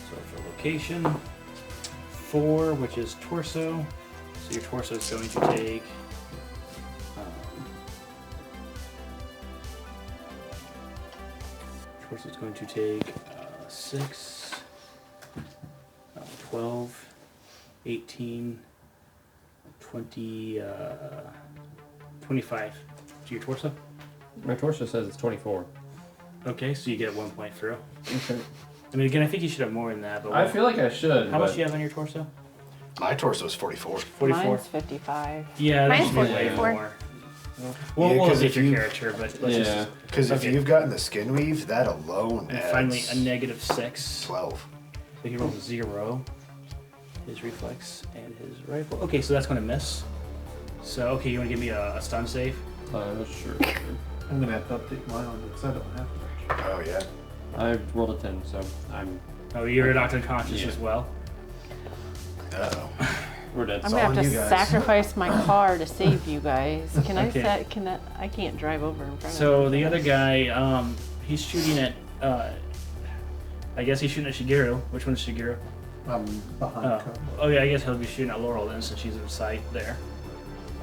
So for location, 4, which is torso. So your torso is going to take. Torso is going to take 6. 12, 18, 20, 25 to your torso. My torso says it's 24. Okay, so you get 1 point through. Okay. I mean, again, I think you should have more than that. But I feel like I should. how much but do you have on your torso? My torso is 44. 44. Mine's 55. Yeah, that Mine's should be way 44. more. Yeah, We'll 'cause see if your you- character, but let's Yeah. just. Because if Okay. you've gotten the skin weave, that alone And adds finally, a -6. 12. So he rolled a 0. His reflex and his rifle. Okay, so that's going to miss. So, okay, you want to give me a stun save? sure. I'm gonna have to update mine on because I don't have much. Oh, yeah. I rolled a 10, so I'm. Oh, you're knocked unconscious Yeah. as well. Uh-oh. We're dead. I'm all gonna have on to you guys. sacrifice my car to save you guys. Can I Okay. set? Can that? I can't drive over in front So of the you. other guy, he's shooting at. I guess he's shooting at Shigeru. Which one's Shigeru? I'm behind Oh, cover. oh yeah, I guess he'll be shooting at Laurel then, since she's in sight there.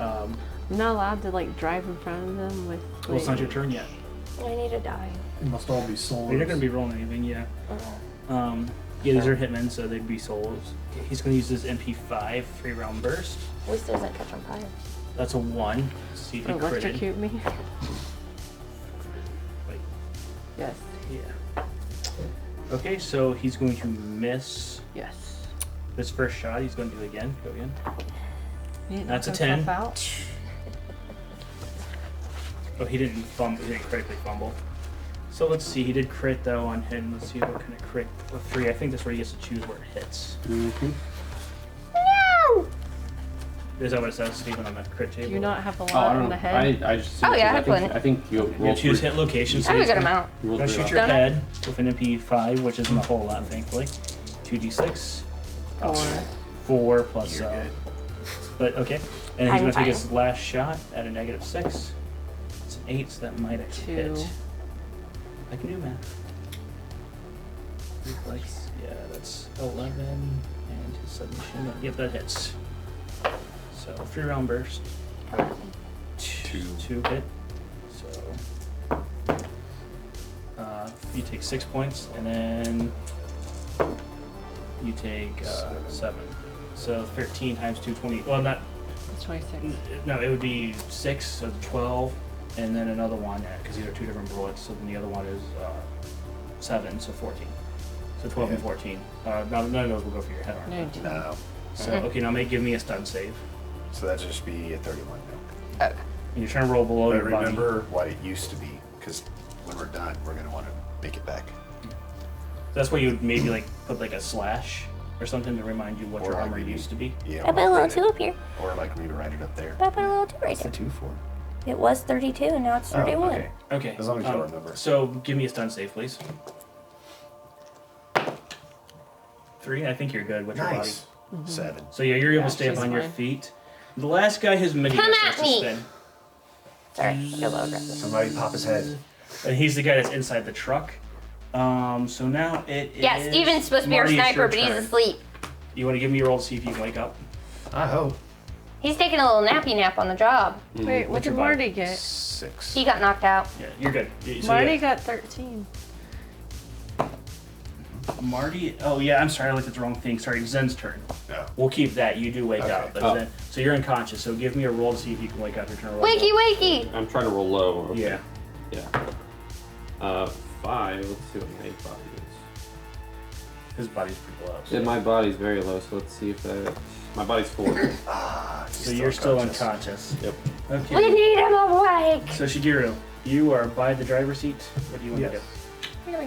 I'm not allowed to like drive in front of them with. Well, it's not your turn yet. I need to die. It must all be souls. You're not gonna be rolling anything, yeah. Yeah, these are hitmen, so they'd be souls. He's gonna use his MP5 3-round burst. At least it doesn't catch on fire. That's a 1. See if he critted. Electrocute me. Wait, Yes. yeah. Okay, so he's going to miss Yes. this first shot. He's going to do it again. Go again. He didn't That's a knock 10. himself Out. Oh, he didn't fumble. He didn't critically fumble. So let's see. He did crit though on him. Let's see what kind of crit. A 3. I think that's where he gets to choose where it hits. Mm-hmm. No! Is that what it says, Stephen, on the crit table? Do you not have a Oh, I lot don't in know. the head? I just. Oh, yeah, I I have think, one. I think you You choose hit location. I have a good he's amount. gonna shoot your Don't I? head with an MP5, which isn't a whole lot, thankfully. 2d6. 4. 4 plus. You're good. But okay, and he's I'm gonna take fine. his last shot at a -6. It's an 8, so that might actually 2. hit. I can do math. Reflex, yeah, that's 11, and his submission. Yep, that hits. So 3-round burst. 2 hit. So you take 6 points, and then you take 7. So 13 times 2, 20. Well, not. It's 26. No, it would be 6, so 12, and then another one, because these are 2 different bullets, so then the other one is 7, so 14. So 12 and Yeah. 14. None of those will go for your head armor. No, do No. So, okay, now give me a stun save. So that'd just be a 31 now. Okay. And you're trying to roll below But your body. remember what it used to be, because when we're done, we're going to want to make it back. That's why you would maybe like put like a slash or something to remind you what Or your like armor maybe- used to be. Yeah. I put a little 2 up here. Or like rewrite it up there. I put a little 2 right What's the there. 2 for? It was 32 and now it's 31. okay. Okay. As long as y'all remember. So give me a stun save, please. 3. I think you're good with your body. Nice. 7. So yeah, you're able Yeah, to stay up she's on your fine. feet. The last guy, his mini Come starts at to me. spin, Sorry, you're a little aggressive. Somebody pop his head. and he's the guy that's inside the truck. So now it is. Yeah, Steven's supposed to be our Marty, it's sniper, your but he's turn. asleep. You want to give me a roll to see if you can wake up? I hope. He's taking a little nappy nap on the job. Wait, what What's did your body? Marty get? 6. He got knocked out. Yeah, you're good. So Marty yeah. got 13. Marty. Oh yeah, I'm sorry, I looked at the wrong thing. Sorry, Zen's turn. No. We'll keep that. You do wake Okay. up, but Oh. Zen. So you're unconscious. So give me a roll to see if you can wake up. You're trying to roll. Wakey, wakey! I'm trying to roll low. Okay. Yeah. Yeah. 5. Let's see what my body is. His body's pretty low. Yeah, my body's very low, so let's see if that. My body's 4. So you're still unconscious. Yep. Okay. We need him awake! So Shigeru, you are by the driver's seat. What do you want to Yes.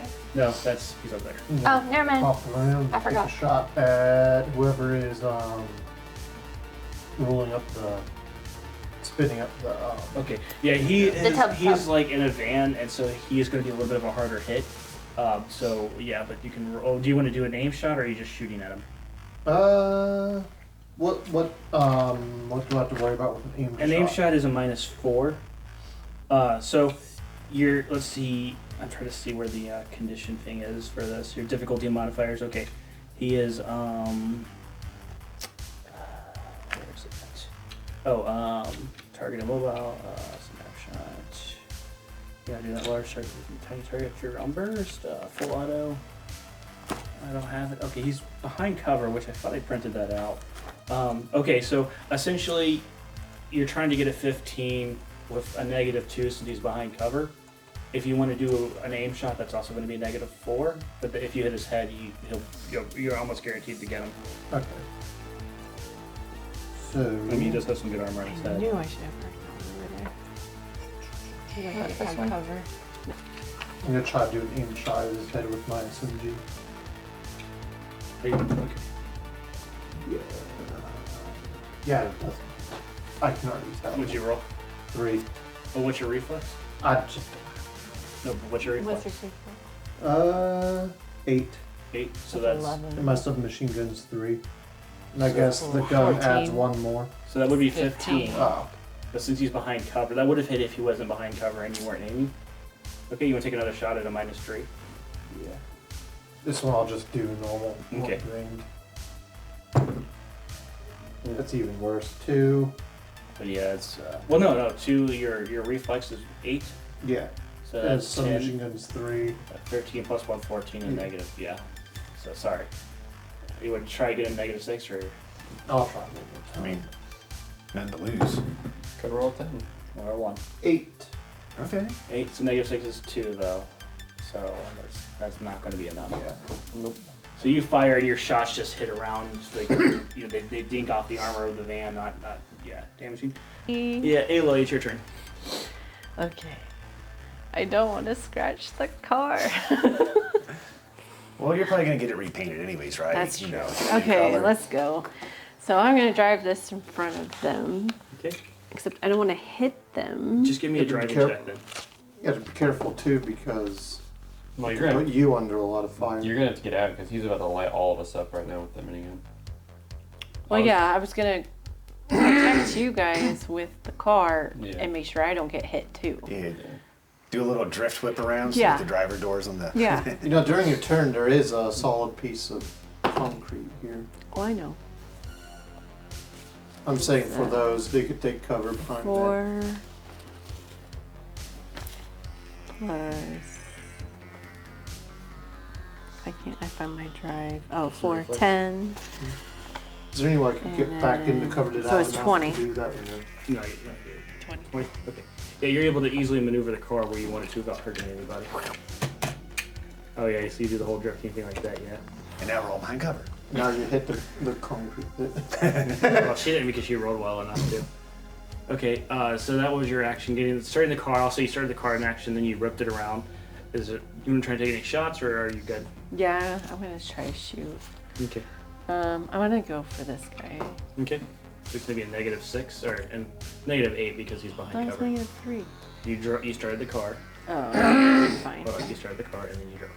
do? No, that's he's over there. Oh, never mind. Pop around. I Take forgot. a shot at whoever is rolling up the, spinning up the. Okay. Yeah, he The is. tub He's tub. like in a van, and so he is going to be a little bit of a harder hit. So yeah, but you can. Oh, do you want to do an aim shot, or are you just shooting at him? What do I have to worry about with an aim shot? An aim shot is a -4. So you're. Let's see. I'm trying to see where the condition thing is for this. Your difficulty modifiers. Okay. He is. Where is it? Oh. Target immobile. Snapshot. Yeah, do that large target, tiny target, 3-round burst, full auto. I don't have it. Okay, he's behind cover, which I thought I printed that out. Okay, so essentially, you're trying to get a 15 with a -2 since he's behind cover. If you want to do an aim shot, that's also going to be a -4. But if you hit his head, you're almost guaranteed to get him. Okay. So. I mean, he does have some good armor on his I head. knew I should have marked that over there. You got This that one? cover. I'm gonna try to do an aim shot at his head with my SMG. Okay. Yeah, that's, I can already tell. What'd you roll? 3. Well, what's your reflex? I just. No, but what's your reflex? What's your 8. 8. So that's 11. And my submachine gun's 3. And I So guess the gun 14. adds 1 more. so that would be 15. Oh. But since he's behind cover, that would have hit if he wasn't behind cover and you weren't aiming. Okay, you want to take another shot at a -3? Yeah. This one I'll just do normal. Okay. Range. Yeah, that's even worse. 2. But yeah, it's well, no. 2. Your reflex is 8. Yeah. So And that's submachine 10. gun's 3. 13 plus 1, 14, and negative. Yeah. So sorry. You would try to get a -6 or I'll try. I mean, nothing to lose. Could roll 10. or 1. 8. Okay. 8. So -6 is 2 though. So that's not going to be enough. Yeah. Nope. So you fire and your shots just hit around, just like they dink off the armor of the van, not damaging. Yeah, Aloy, it's your turn. Okay. I don't want to scratch the car. Well, you're probably gonna get it repainted anyways, right? That's You true. know, it's a new Okay, color. let's go. So I'm gonna drive this in front of them. Okay. Except I don't want to hit them. Just give me a Be driving careful. check then. You have to be careful too because Well, it you're can gonna put you under a lot of fire. you're gonna have to get out because he's about to light all of us up right now with the minigun. Well, yeah, I was gonna protect you guys with the car Yeah. and make sure I don't get hit too. Yeah. Do a little drift whip around so Yeah. that the driver doors on the. Yeah. You know, during your turn, there is a solid piece of concrete here. Oh, I know. I'm saying for those, they could take cover behind that. 4 plus. I find my drive. Oh, 4, reflex? 10. Is there any way I could get back into cover it So out it's enough 20. to do that? Or no? No, you're not. 20. 20. Okay. Yeah, you're able to easily maneuver the car where you wanted to without hurting anybody. Oh yeah, so you do the whole drifting thing like that, yeah. And now roll behind cover. Now you hit the concrete. Well, she didn't because she rode well enough to. Okay, so that was your action. Starting the car. Also, you started the car in action, then you ripped it around. Is it? You want to try to take any shots, or are you good? Yeah, I'm gonna try to shoot. Okay. I'm gonna go for this guy. Okay. So it's gonna be a -6 or and -8 because he's That behind was cover. -3. You started the car. Oh, fine. Well, you started the car and then you drove.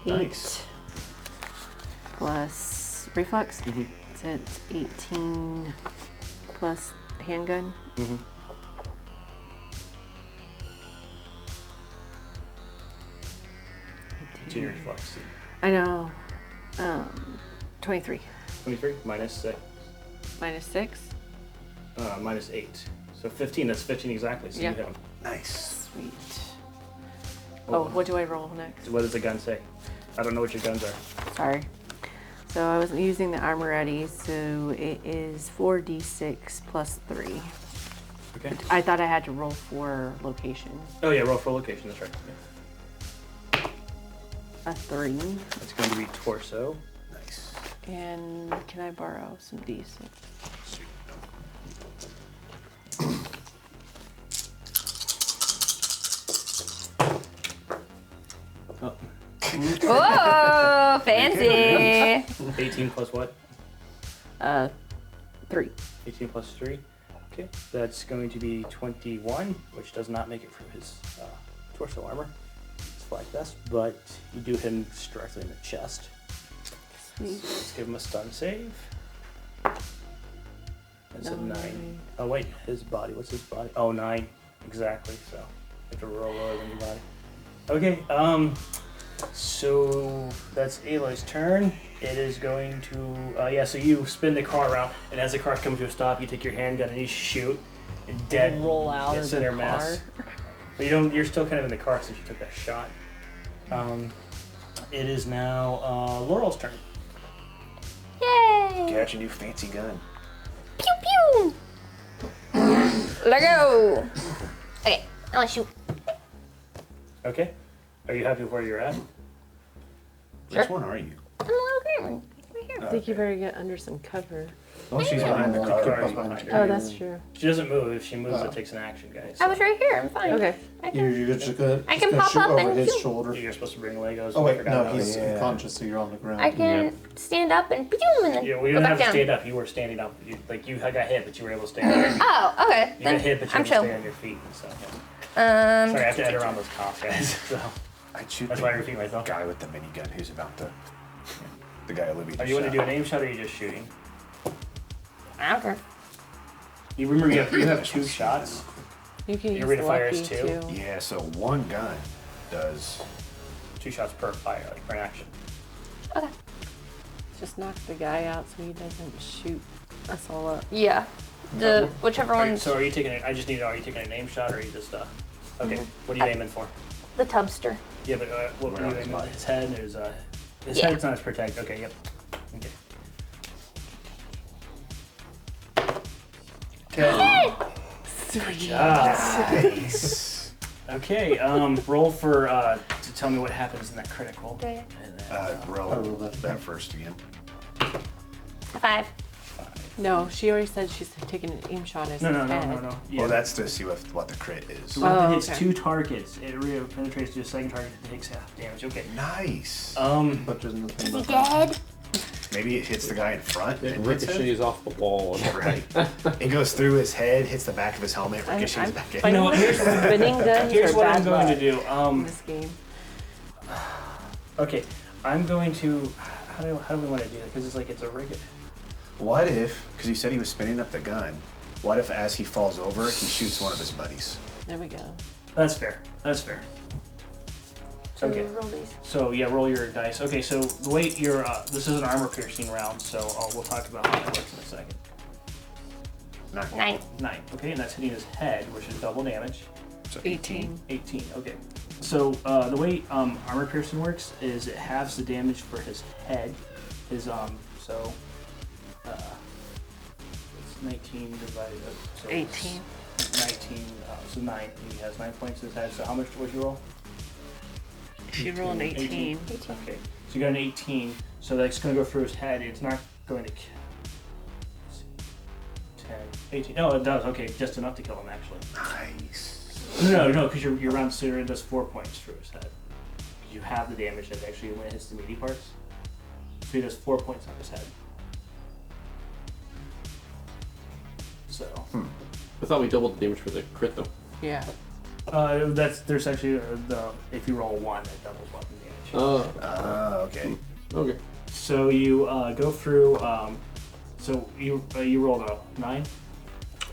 8 Nice. plus reflex. Mhm. So it's 18 plus handgun. Mhm. It's in your reflex. I know. 23 23 -6. minus 6. -8. So 15. That's 15 exactly. So Yeah. you hit him. Nice. Sweet. Oh, what do I roll next? What does the gun say? I don't know what your guns are. Sorry. So I wasn't using the armor ready, so it is 4d6 plus 3. Okay. I thought I had to roll for location. Oh yeah, roll for location. That's right. Yeah. A 3. It's going to be torso. Nice. And can I borrow some d6? Oh. Whoa, fancy. 18 plus what? 3. 18 plus 3. Okay. That's going to be 21, which does not make it through his torso armor. It's flag vest, but you do hit him directly in the chest. Sweet. Let's give him a stun save. That's a 9. Oh wait, his body. What's his body? Oh, 9. Exactly. So you have to roll lower than your body. Okay. So that's Aloy's turn. It is going to yeah. So you spin the car around, and as the car's coming to a stop, you take your handgun and you shoot. And dead. Roll out yeah, of center the mass. car. But you don't. You're still kind of in the car since you took that shot. It is now Laurel's turn. Yay! Yay! Catch a new fancy gun. Pew pew! Let go! Okay, I want to shoot. Okay. Are you happy where you're at? Which one are you? I'm a little green. Right here. I think you better get under some cover. Oh, she's behind the Yeah. car. Car's behind her. Oh, that's true. She doesn't move. If she moves, it takes an action, guys. I was right here. I'm fine. Okay. I can, You're just gonna, I can gonna pop shoot up over and his shoot. shoulder. You're supposed to bring Legos. Oh I wait, forgot no, about he's that. unconscious, so you're on the ground. I can stand up and pew and then Yeah, we go didn't back have to down. stand up. You were standing up. You got hit, but you were able to stay up. Oh, okay. You Then got hit, but you I'm were able to chill. stay on your feet. So, yeah. Sorry, I have to edit around those cops, guys. So I'd shoot that's the why I repeat myself. guy with the minigun who's about to. The guy Olivia Are just you want to shot. do an aim shot or are you just shooting? I don't care. You remember you have 2 shots. You can You're use ready to fire lucky as two? too. Yeah, so one gun does. 2 shots per fire, like per action. Okay. Just knock the guy out so he doesn't shoot us all up. Yeah. The whichever one's So are you taking? I just need to know. Are you taking an aim shot or are you just Okay. What are you aiming for? the tubster. Yeah, but what were you aiming at? His head. There's his Yeah. head's not as protected. Okay. Yep. Okay. Good job. Nice. Okay. Roll for to tell me what happens in that critical. Okay. And then, Roll I rolled that first again. 5. No, she already said she's taking an aim shot as no. his head. Yeah. Well, that's to see what the crit is. The weapon Oh, hits okay. 2 targets. It penetrates to a second target that takes half damage. Okay. Nice. But there's nothing Is he behind. dead? Maybe it hits the guy in front. It and hits him. ricochets off the wall. Right. It goes through his head, hits the back of his helmet, I'm ricochets back in. finding know what? Here's- spinning guns Here's are what bad I'm going luck to do. in this game. Okay, I'm going to. How do we want to do that? Because it's a rig. What if, because you said he was spinning up the gun, what if as he falls over, he shoots one of his buddies? There we go. That's fair. That's fair. So Okay. roll these. So yeah, roll your dice. Okay, so the way your this is an armor piercing round, so we'll talk about how that works in a second. 9. 9. Okay, and that's hitting his head, which is double damage. So 18. 18. Okay. So the way armor piercing works is it halves the damage for his head. His so it's 19 divided so 18. 19 so 9. He has 9 points in his head. So how much would you roll? She rolled an 18. Okay. So you got an 18. So that's going to go through his head. It's not going to 10, 18. No, it does. Okay, just enough to kill him actually. Nice. No, because your round considered does 4 points through his head. You have the damage that actually when it hits the meaty parts. So he does 4 points on his head. So I thought we doubled the damage for the crit though. Yeah. there's actually if you roll 1, it doubles weapon damage. Okay. Okay. So you go through. So you rolled a 9.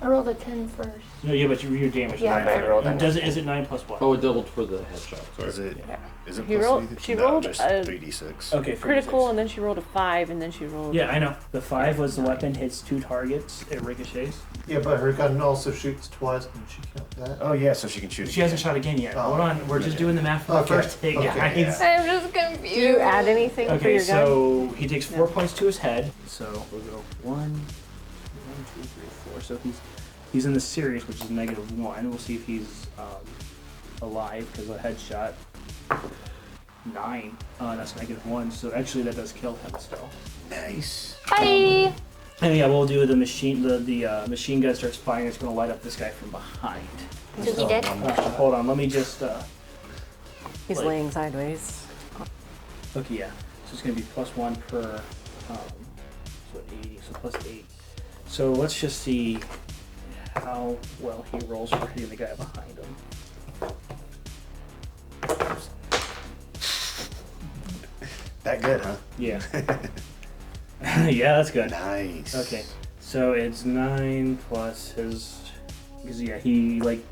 I rolled a 10 first. No, yeah, but your damage. Yeah, is but I 9. rolled a Does it? Is it 9 plus what? Oh, it doubled for the headshot. Sorry. Is it? Yeah. Is it He plus rolled- three? she No, rolled just a- 3d6. Okay, for Critical, 6. and then she rolled a 5, and then she rolled. Yeah, I know. The 5 was the weapon hits 2 targets. It ricochets. Yeah, but her gun also shoots twice. Can she count that? Oh yeah, so she can shoot. She hasn't shot again yet. Oh. Hold on, we're just doing the math for the Okay. first hit, Okay, guys. yeah. I'm just confused. Do you add anything for Okay, your gun? so he takes 4 points to his head. So we'll go 1, 2, 3, 4. So he's in the series, which is -1. We'll see if he's alive because of a headshot. 9. That's -1. So actually, that does kill him still. Nice. Bye. And yeah, we'll do the machine. The machine gun starts firing. It's going to light up this guy from behind. Is he dead? Hold on, let me just. He's like- laying sideways. Okay, yeah. So it's going to be +1 per. So 80. So +8. So let's just see how well he rolls for hitting the guy behind him. That good, huh? Yeah. Yeah, that's good. Nice. Okay, so it's 9 plus his, because yeah, he like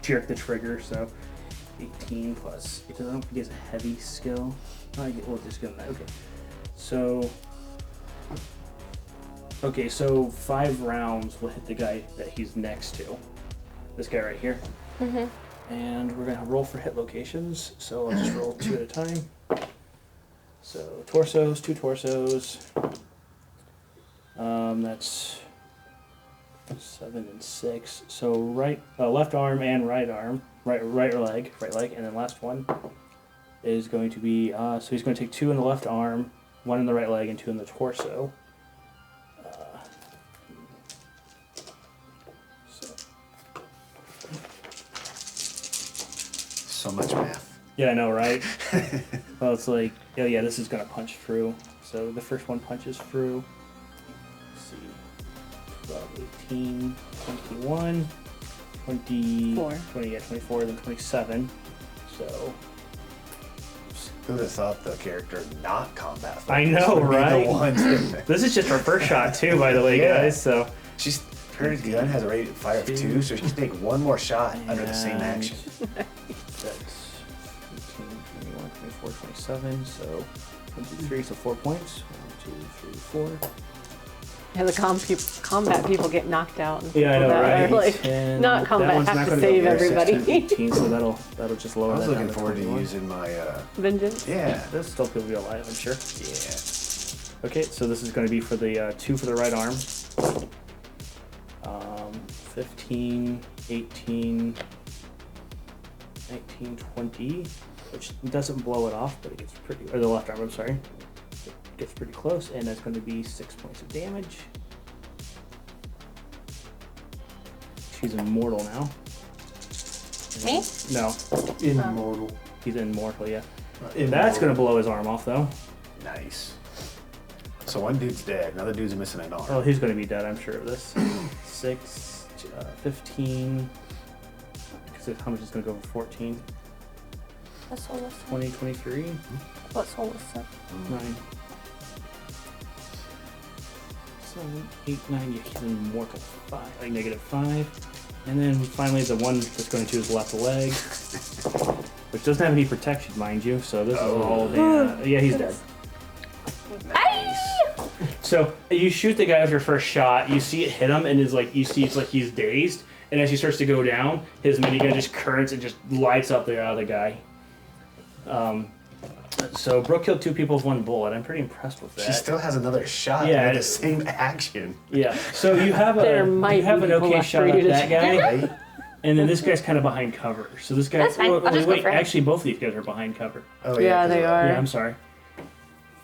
jerked the trigger, so 18 plus. I don't think he has a heavy skill. We'll just give him that. Okay, so so 5 rounds will hit the guy that he's next to. This guy right here. Mhm. And we're gonna roll for hit locations. So I'll just roll 2 at a time. So torsos, 2 torsos. That's 7 and 6. So left arm and right arm, right leg, and then last one is going to be. So he's going to take 2 in the left arm, 1 in the right leg, and 2 in the torso. So much math. Yeah, I know, right? Well, it's like, oh yeah, this is gonna punch through. So the first one punches through. Let's see, 12, 18, 21, 24, then 27. So Who would have thought the character not combat focused I know, would be the right? one to- this is just our first shot too, by the way, Yeah. guys. So Her gun has a rate of fire of 2, so she can take one more shot under the same And action. That's 18, 21, 24, 27. So 1, 2, 3, so 4 points. 1, 2, 3, 4. Yeah, the combat people get knocked out. And Yeah, I people know, that right? are, like, And not that combat one's have not to gonna save go there, everybody. 16, 18, so that'll just lower I was that down looking to forward to 21. using my, Vengeance. yeah. There's still people be alive, I'm sure. Yeah. Okay, so this is going to be for the 2 for the right arm. 15, 18, 19, 20, which doesn't blow it off, but it gets pretty, or the left arm, I'm sorry. It gets pretty close, and that's going to be 6 points of damage. She's immortal now. Me? No, Immortal. he's immortal, yeah. That's going to blow his arm off, though. Nice. So one dude's dead, another dude's missing an arm. Oh, he's going to be dead, I'm sure of this. 6, 15, because how much is going to go for 14? What soul is 20, 23, What soul is that? 9. 7, 8, 9, yeah, he's immortal. 5, like -5. And then finally the one that's going to his left leg, which doesn't have any protection, mind you, so this is all yeah, he's dead. So you shoot the guy with your first shot, you see it hit him, and it's like he's dazed, and as he starts to go down, his minigun just currents and just lights up the other guy. So Brooke killed 2 people with 1 bullet. I'm pretty impressed with that. She still has another shot Yeah, with the same action. Yeah. So you have There might an be people okay left shot for you at to that shoot. guy, Right? and then this guy's kind of behind cover. So this guy. That's fine. I'll just go wait, for him. actually, both of these guys are behind cover. Oh, Yeah, 'cause they of- are. Yeah, I'm sorry.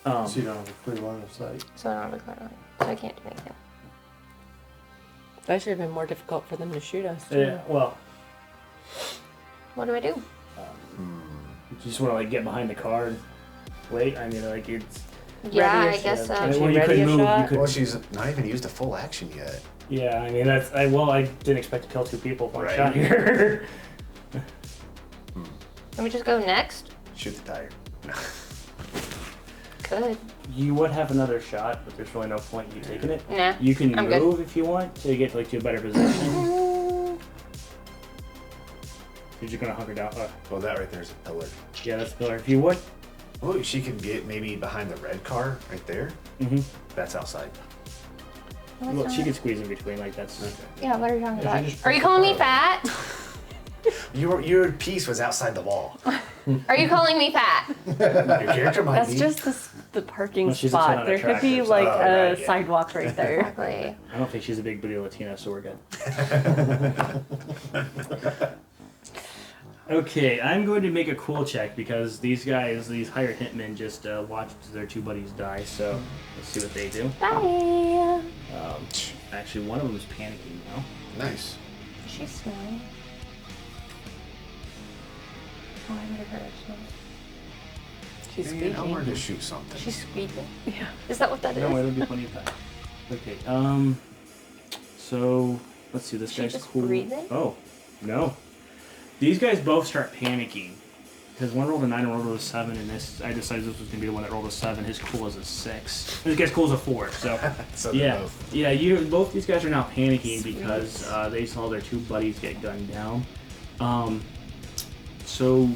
So you don't have a clear line of sight. So I don't have a clear line. So I can't do anything. That should have been more difficult for them to shoot us. Too. Yeah. Well, What do I do? you just want to like get behind the car and wait. I mean, like it's. Yeah, Ready I or guess so. Well, She you ready couldn't a move. You shot? couldn't. Well, she's not even used a full action yet. Yeah, I mean that's. I didn't expect to kill 2 people with 1 Right. shot here. Can we just go next? Shoot the tire. Good. You would have another shot, but there's really no point in you taking it. Nah. You can I'm good. move if you want to get like to a better position. You're just gonna hunker down. Well, that right there is a pillar. Yeah, that's the pillar. If you would. Oh, she could get maybe behind the red car right there. Mm-hmm. That's outside. Well, she could squeeze in between, like that's. Yeah, what are you talking Yeah, about? she just Are you pressed calling the me button. fat? Your piece was outside the wall. Are you calling me fat? Your character might That's be. just the parking Well, she's a ton spot. on There a could be tractor, so- like Oh, a right, yeah. sidewalk right there. Exactly. I don't think she's a big booty Latina, so we're good. Okay, I'm going to make a cool check because these guys, these hired hitmen, just watched their 2 buddies die. So let's see what they do. Bye. Actually, one of them is panicking now. Nice. She's smelling. Oh, I would have heard her smell. She's Man, I speaking. wanted to shoot something. She's squeaking. Yeah. Is that what that is? No, it'll be plenty of time. Okay. So let's see. This She guy's just cool. breathing? Oh, no. These guys both start panicking because one rolled a 9 and one rolled a 7, and I decided this was gonna be the one that rolled a 7. His cool is a 6. This guy's cool is a 4. So So they're yeah, both. yeah. Both these guys are now panicking because they saw their 2 buddies get gunned down. So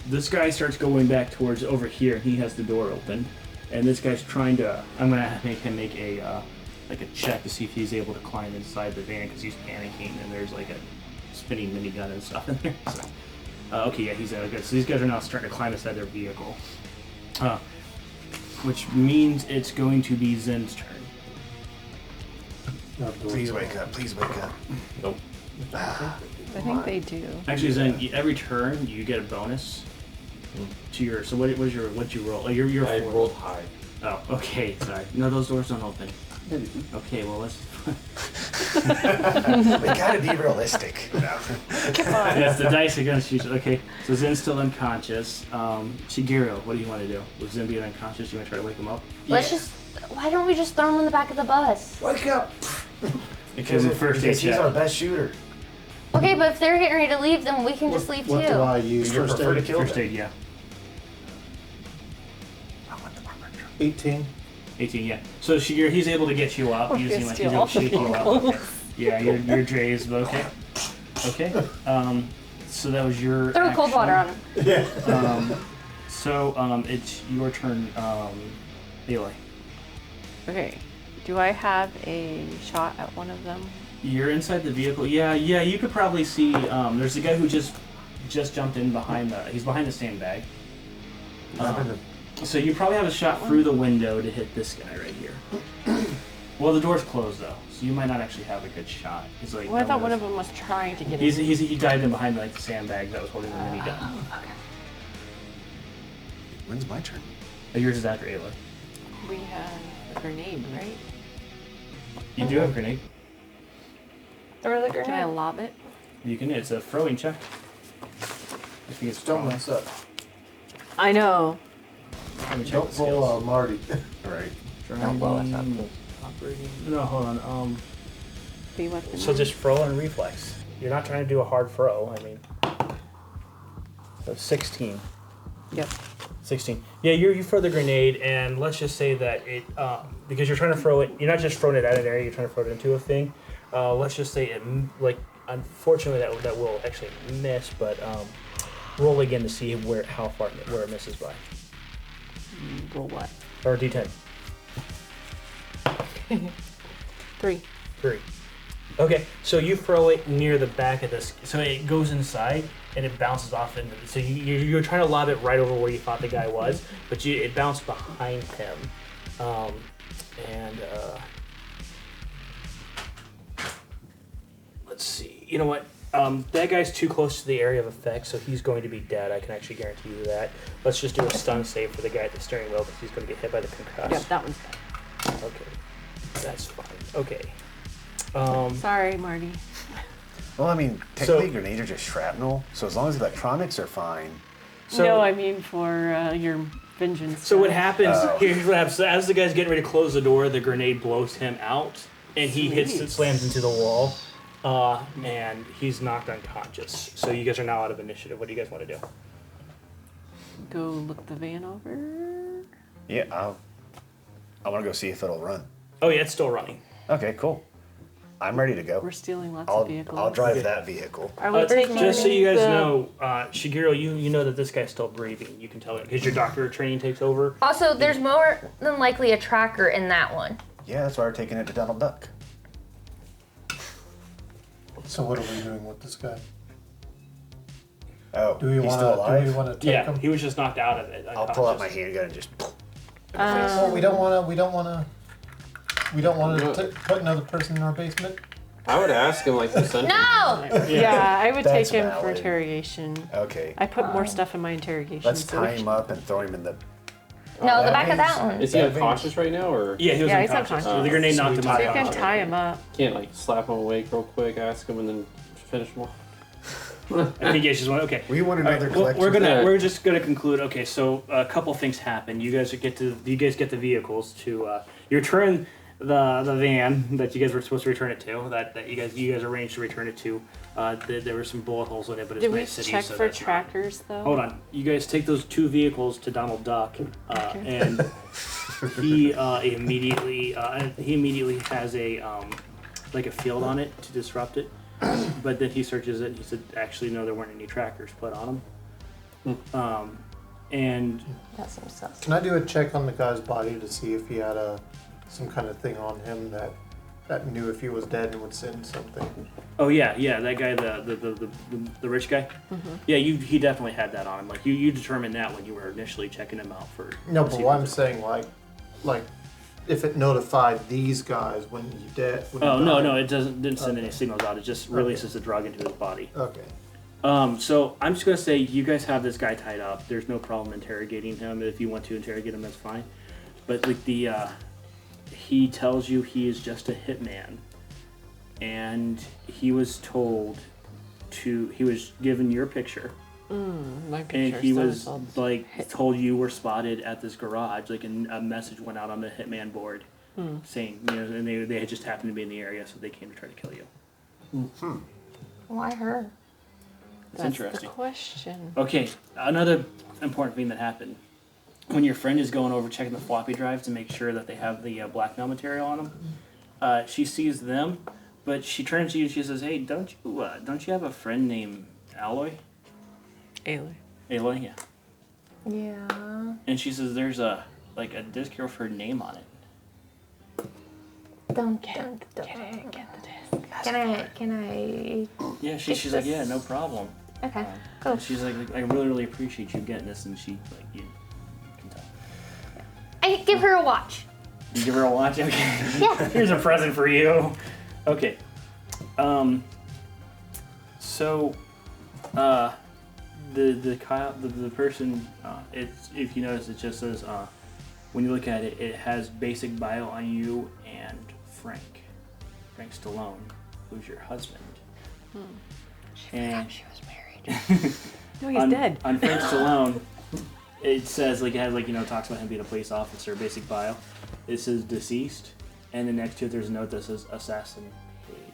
this guy starts going back towards over here. He has the door open, and this guy's trying to. I'm gonna make him make a like a check to see if he's able to climb inside the van because he's panicking, and there's like a spinning minigun and stuff in there. So, okay, yeah, he's good. So these guys are now starting to climb inside their vehicle, which means it's going to be Zen's turn. Please wake up. Please wake up. Nope. I think they do. Actually, then every turn you get a bonus to your. So what'd you roll? Oh, you're I four. rolled high. Oh, okay. Sorry. No, those doors don't open. Okay, well let's. We gotta be realistic. No. Yes, the dice against you. Okay, so Zen's still unconscious. Shigeru, what do you want to do? With Zen being unconscious, you want to try to wake him up? Why don't we just throw him in the back of the bus? Wake up! Because Because he's our best shooter. Okay, but if they're getting ready to leave, then we can just leave What do too. I use? You First prefer to aid? kill First them. aid, yeah. I want the armor drop. 18. 18, yeah. So Shigeru, he's able to get you up using like he's steal able all to shake the you up. Okay. Yeah, your Dre's okay. Okay. So that was your. Throw cold water on action. him. It's your turn, Aloy. Okay. Do I have a shot at one of them? You're inside the vehicle. Yeah. You could probably see. There's a guy who just jumped in behind the. He's behind the sandbag. So you probably have a shot through the window to hit this guy right here. Well, the door's closed though, so you might not actually have a good shot. He's like. Well, I thought one of them was trying to get in. He dived in behind like the sandbag that was holding the mini gun. When's my turn? Yours is after Ayla. We have a grenade, right? You do have a grenade. Throw the Can I grenade. lob it? You can. It's a throwing check. If you get Don't strong. mess up. I know. Let me check Don't the pull skills. Marty. Right. Don't blow us up, please. Operating. No, hold on. Be weapon. So just throw and reflex. You're not trying to do a hard throw. I mean. So 16. Yep. 16. Yeah, you throw the grenade, and let's just say that it, because you're trying to throw it, you're not just throwing it at an area, you're trying to throw it into a thing. Let's just say it, unfortunately that will actually miss, but roll again to see where it misses by. Roll what? Or D10. 3. 3. Okay, so you throw it near the back of this, so it goes inside and it bounces off into. So you're trying to lob it right over where you thought the guy was, but it bounced behind him, let's see. You know what? That guy's too close to the area of effect, so he's going to be dead. I can actually guarantee you that. Let's just do a stun save for the guy at the steering wheel because he's going to get hit by the concuss. Yep, that one's bad. Okay, that's fine. Okay. Sorry, Marty. Well, I mean, technically grenades are just shrapnel, so as long as the electronics are fine. So, No, I mean for your vengeance. So what stuff. happens? Here's what happens. So as the guy's getting ready to close the door, the grenade blows him out, and he slams into the wall, and he's knocked unconscious. So you guys are now out of initiative. What do you guys want to do? Go look the van over. Yeah, I want to go see if it'll run. Oh yeah, it's still running. Okay, cool. I'm ready to go. We're stealing lots of vehicles. I'll drive that vehicle. Are we taking Just so you guys the- know, Shigeru, you know that this guy's still breathing. You can tell it because your doctor training takes over. Also, there's more than likely a tracker in that one. Yeah, that's why we're taking it to Donald Duck. So what are we doing with this guy? Oh, Do we he's want still to? alive? Do we want to take Yeah, him? he was just knocked out of it. I'll pull out my handgun and just. Well, we don't want to. We don't want to put another person in our basement. I would ask him like the sentence. No! Yeah, I would That's take him for valid. interrogation. Okay, I put more stuff in my interrogation. let's so tie him up and throw him in the. No, the back of veins. that one. Is he That unconscious right now, or Yeah, he was Yeah, he's unconscious. unconscious. The grenade knocked him So out. So you can tie him up. can't like slap him awake real quick, ask him, and then finish him off? I think you guys just want okay. We want All right, another well, collection. we're just gonna conclude. Okay, so a couple things happen. You guys get the vehicles to you return the van that you guys were supposed to return it to. That you guys arranged to return it to. There were some bullet holes in it, but it's Did we nice city, check so for that's not- trackers though? Hold on, you guys take those 2 vehicles to Donald Duck, and he immediately has a like a field on it to disrupt it. But then he searches it and he said, actually, no, there weren't any trackers put on him. And That's some sus. Can I do a check on the guy's body to see if he had some kind of thing on him that knew if he was dead and would send something? oh yeah, that guy, the rich guy. Yeah, he definitely had that on him. Like you determined that when you were initially checking him out for. No, to but see what if I'm it- saying, like, if it notified these guys when you dead. Oh no, it didn't send any signals out. It just releases the drug into his body. Okay. So I'm just gonna say you guys have this guy tied up. There's no problem interrogating him. If you want to interrogate him, that's fine. But like he tells you he is just a hitman, and he was told he was given your picture. My And picture he still was sounds like told you were spotted at this garage. Like, and a message went out on the hitman board saying, and they had just happened to be in the area, so they came to try to kill you. Why her? It's That's interesting. the question. Okay, another important thing that happened when your friend is going over checking the floppy drives to make sure that they have the blackmail material on them. She sees them, but she turns to you and she says, "Hey, don't you have a friend named Aloy?" Aloy, yeah. Yeah. And she says, "There's a disc here with her name on it." Don't. Get the disc. Can I? Yeah, she's like, "Yeah, no problem." Okay. Cool. Cool. She's like, "I really, really appreciate you getting this," and she you can tell. I give her a watch. You give her a watch? Okay. Yeah. Here's a present for you. Okay. So, the person, it's, if you notice, it just says, when you look at it, it has basic bio on you and Frank Stallone, who's your husband. And She was married. No, he's dead. on Frank Stallone, it says, like, it has, like, talks about him being a police officer, basic bio. It says deceased, and then next to it there's a note that says assassin paid.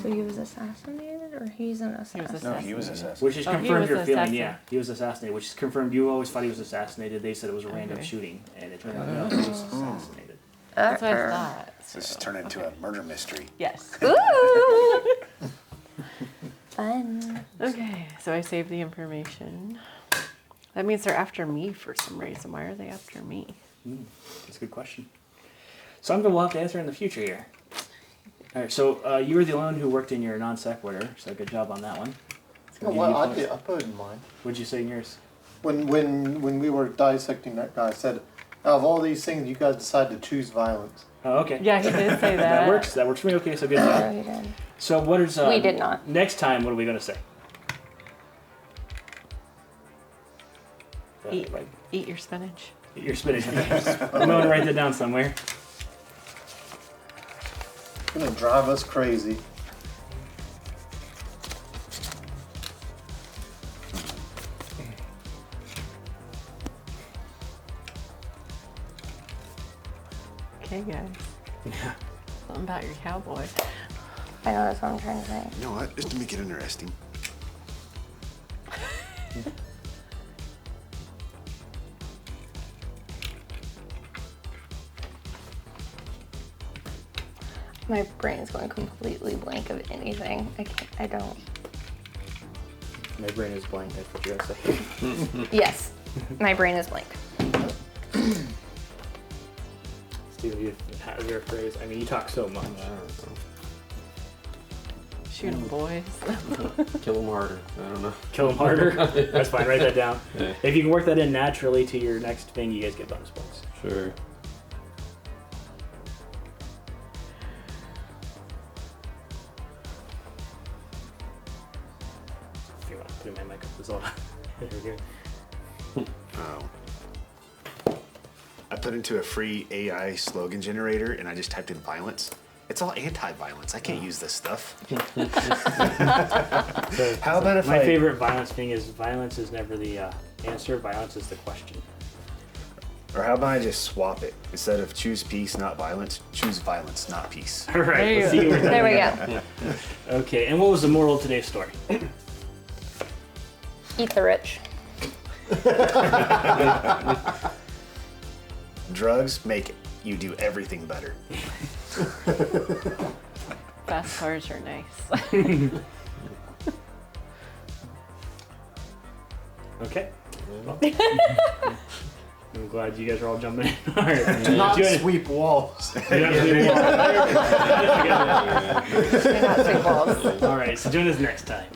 So he was assassinated, or he's an assassin? No, he was assassinated. Which is Oh, he confirmed was your feeling, assassinated. yeah. He was assassinated, which is confirmed. You always thought he was assassinated. They said it was a random Okay. shooting, and it turned out no, he was assassinated. That's what I thought. This has turned into a murder mystery. Yes. Ooh. Fun. Okay, so I saved the information. That means they're after me for some reason. Why are they after me? That's a good question. Something we'll have to answer in the future here. All right, so you were the only one who worked in your non sequitur, so good job on that one. Well, I put it in mine. What'd you say in yours? When we were dissecting that guy, I said, out of all these things, you guys decided to choose violence. Oh, okay. Yeah, he did say that. That works. That works for me. Okay, so good Oh, job. he did. So what is We did not. Next time, what are we gonna say? Eat your spinach. Eat your spinach. I'm going to write that down somewhere. It's gonna drive us crazy. Okay, guys. Yeah. Something about your cowboy. I know that's what I'm trying to say. You know what? Just to make it interesting. My brain is going completely blank of anything. I don't. My brain is blank. That's what you're gonna say. Yes. My brain is blank. Steve, you have your phrase. I mean, you talk so much. Shoot 'em, boys. Kill him harder. I don't know. Kill him harder. That's fine. Write that down. Yeah. If you can work that in naturally to your next thing, you guys get bonus points. Sure. If you want to put my mic up, that's all. There we go. Oh. I put into a free AI slogan generator and I just typed in violence. It's all anti-violence. I can't use this stuff. How about if My I... favorite violence thing is violence is never the answer. Violence is the question. Or how about I just swap it? Instead of choose peace, not violence, choose violence, not peace. All right. There Let's you see where There we that go. Okay. And what was the moral of today's story? Eat the rich. Drugs make you do everything better. Fast cars are nice. Okay. Well, I'm glad you guys are all jumping in. All right. Do not Join- sweep walls. Do not sweep walls. All right. So join us next time.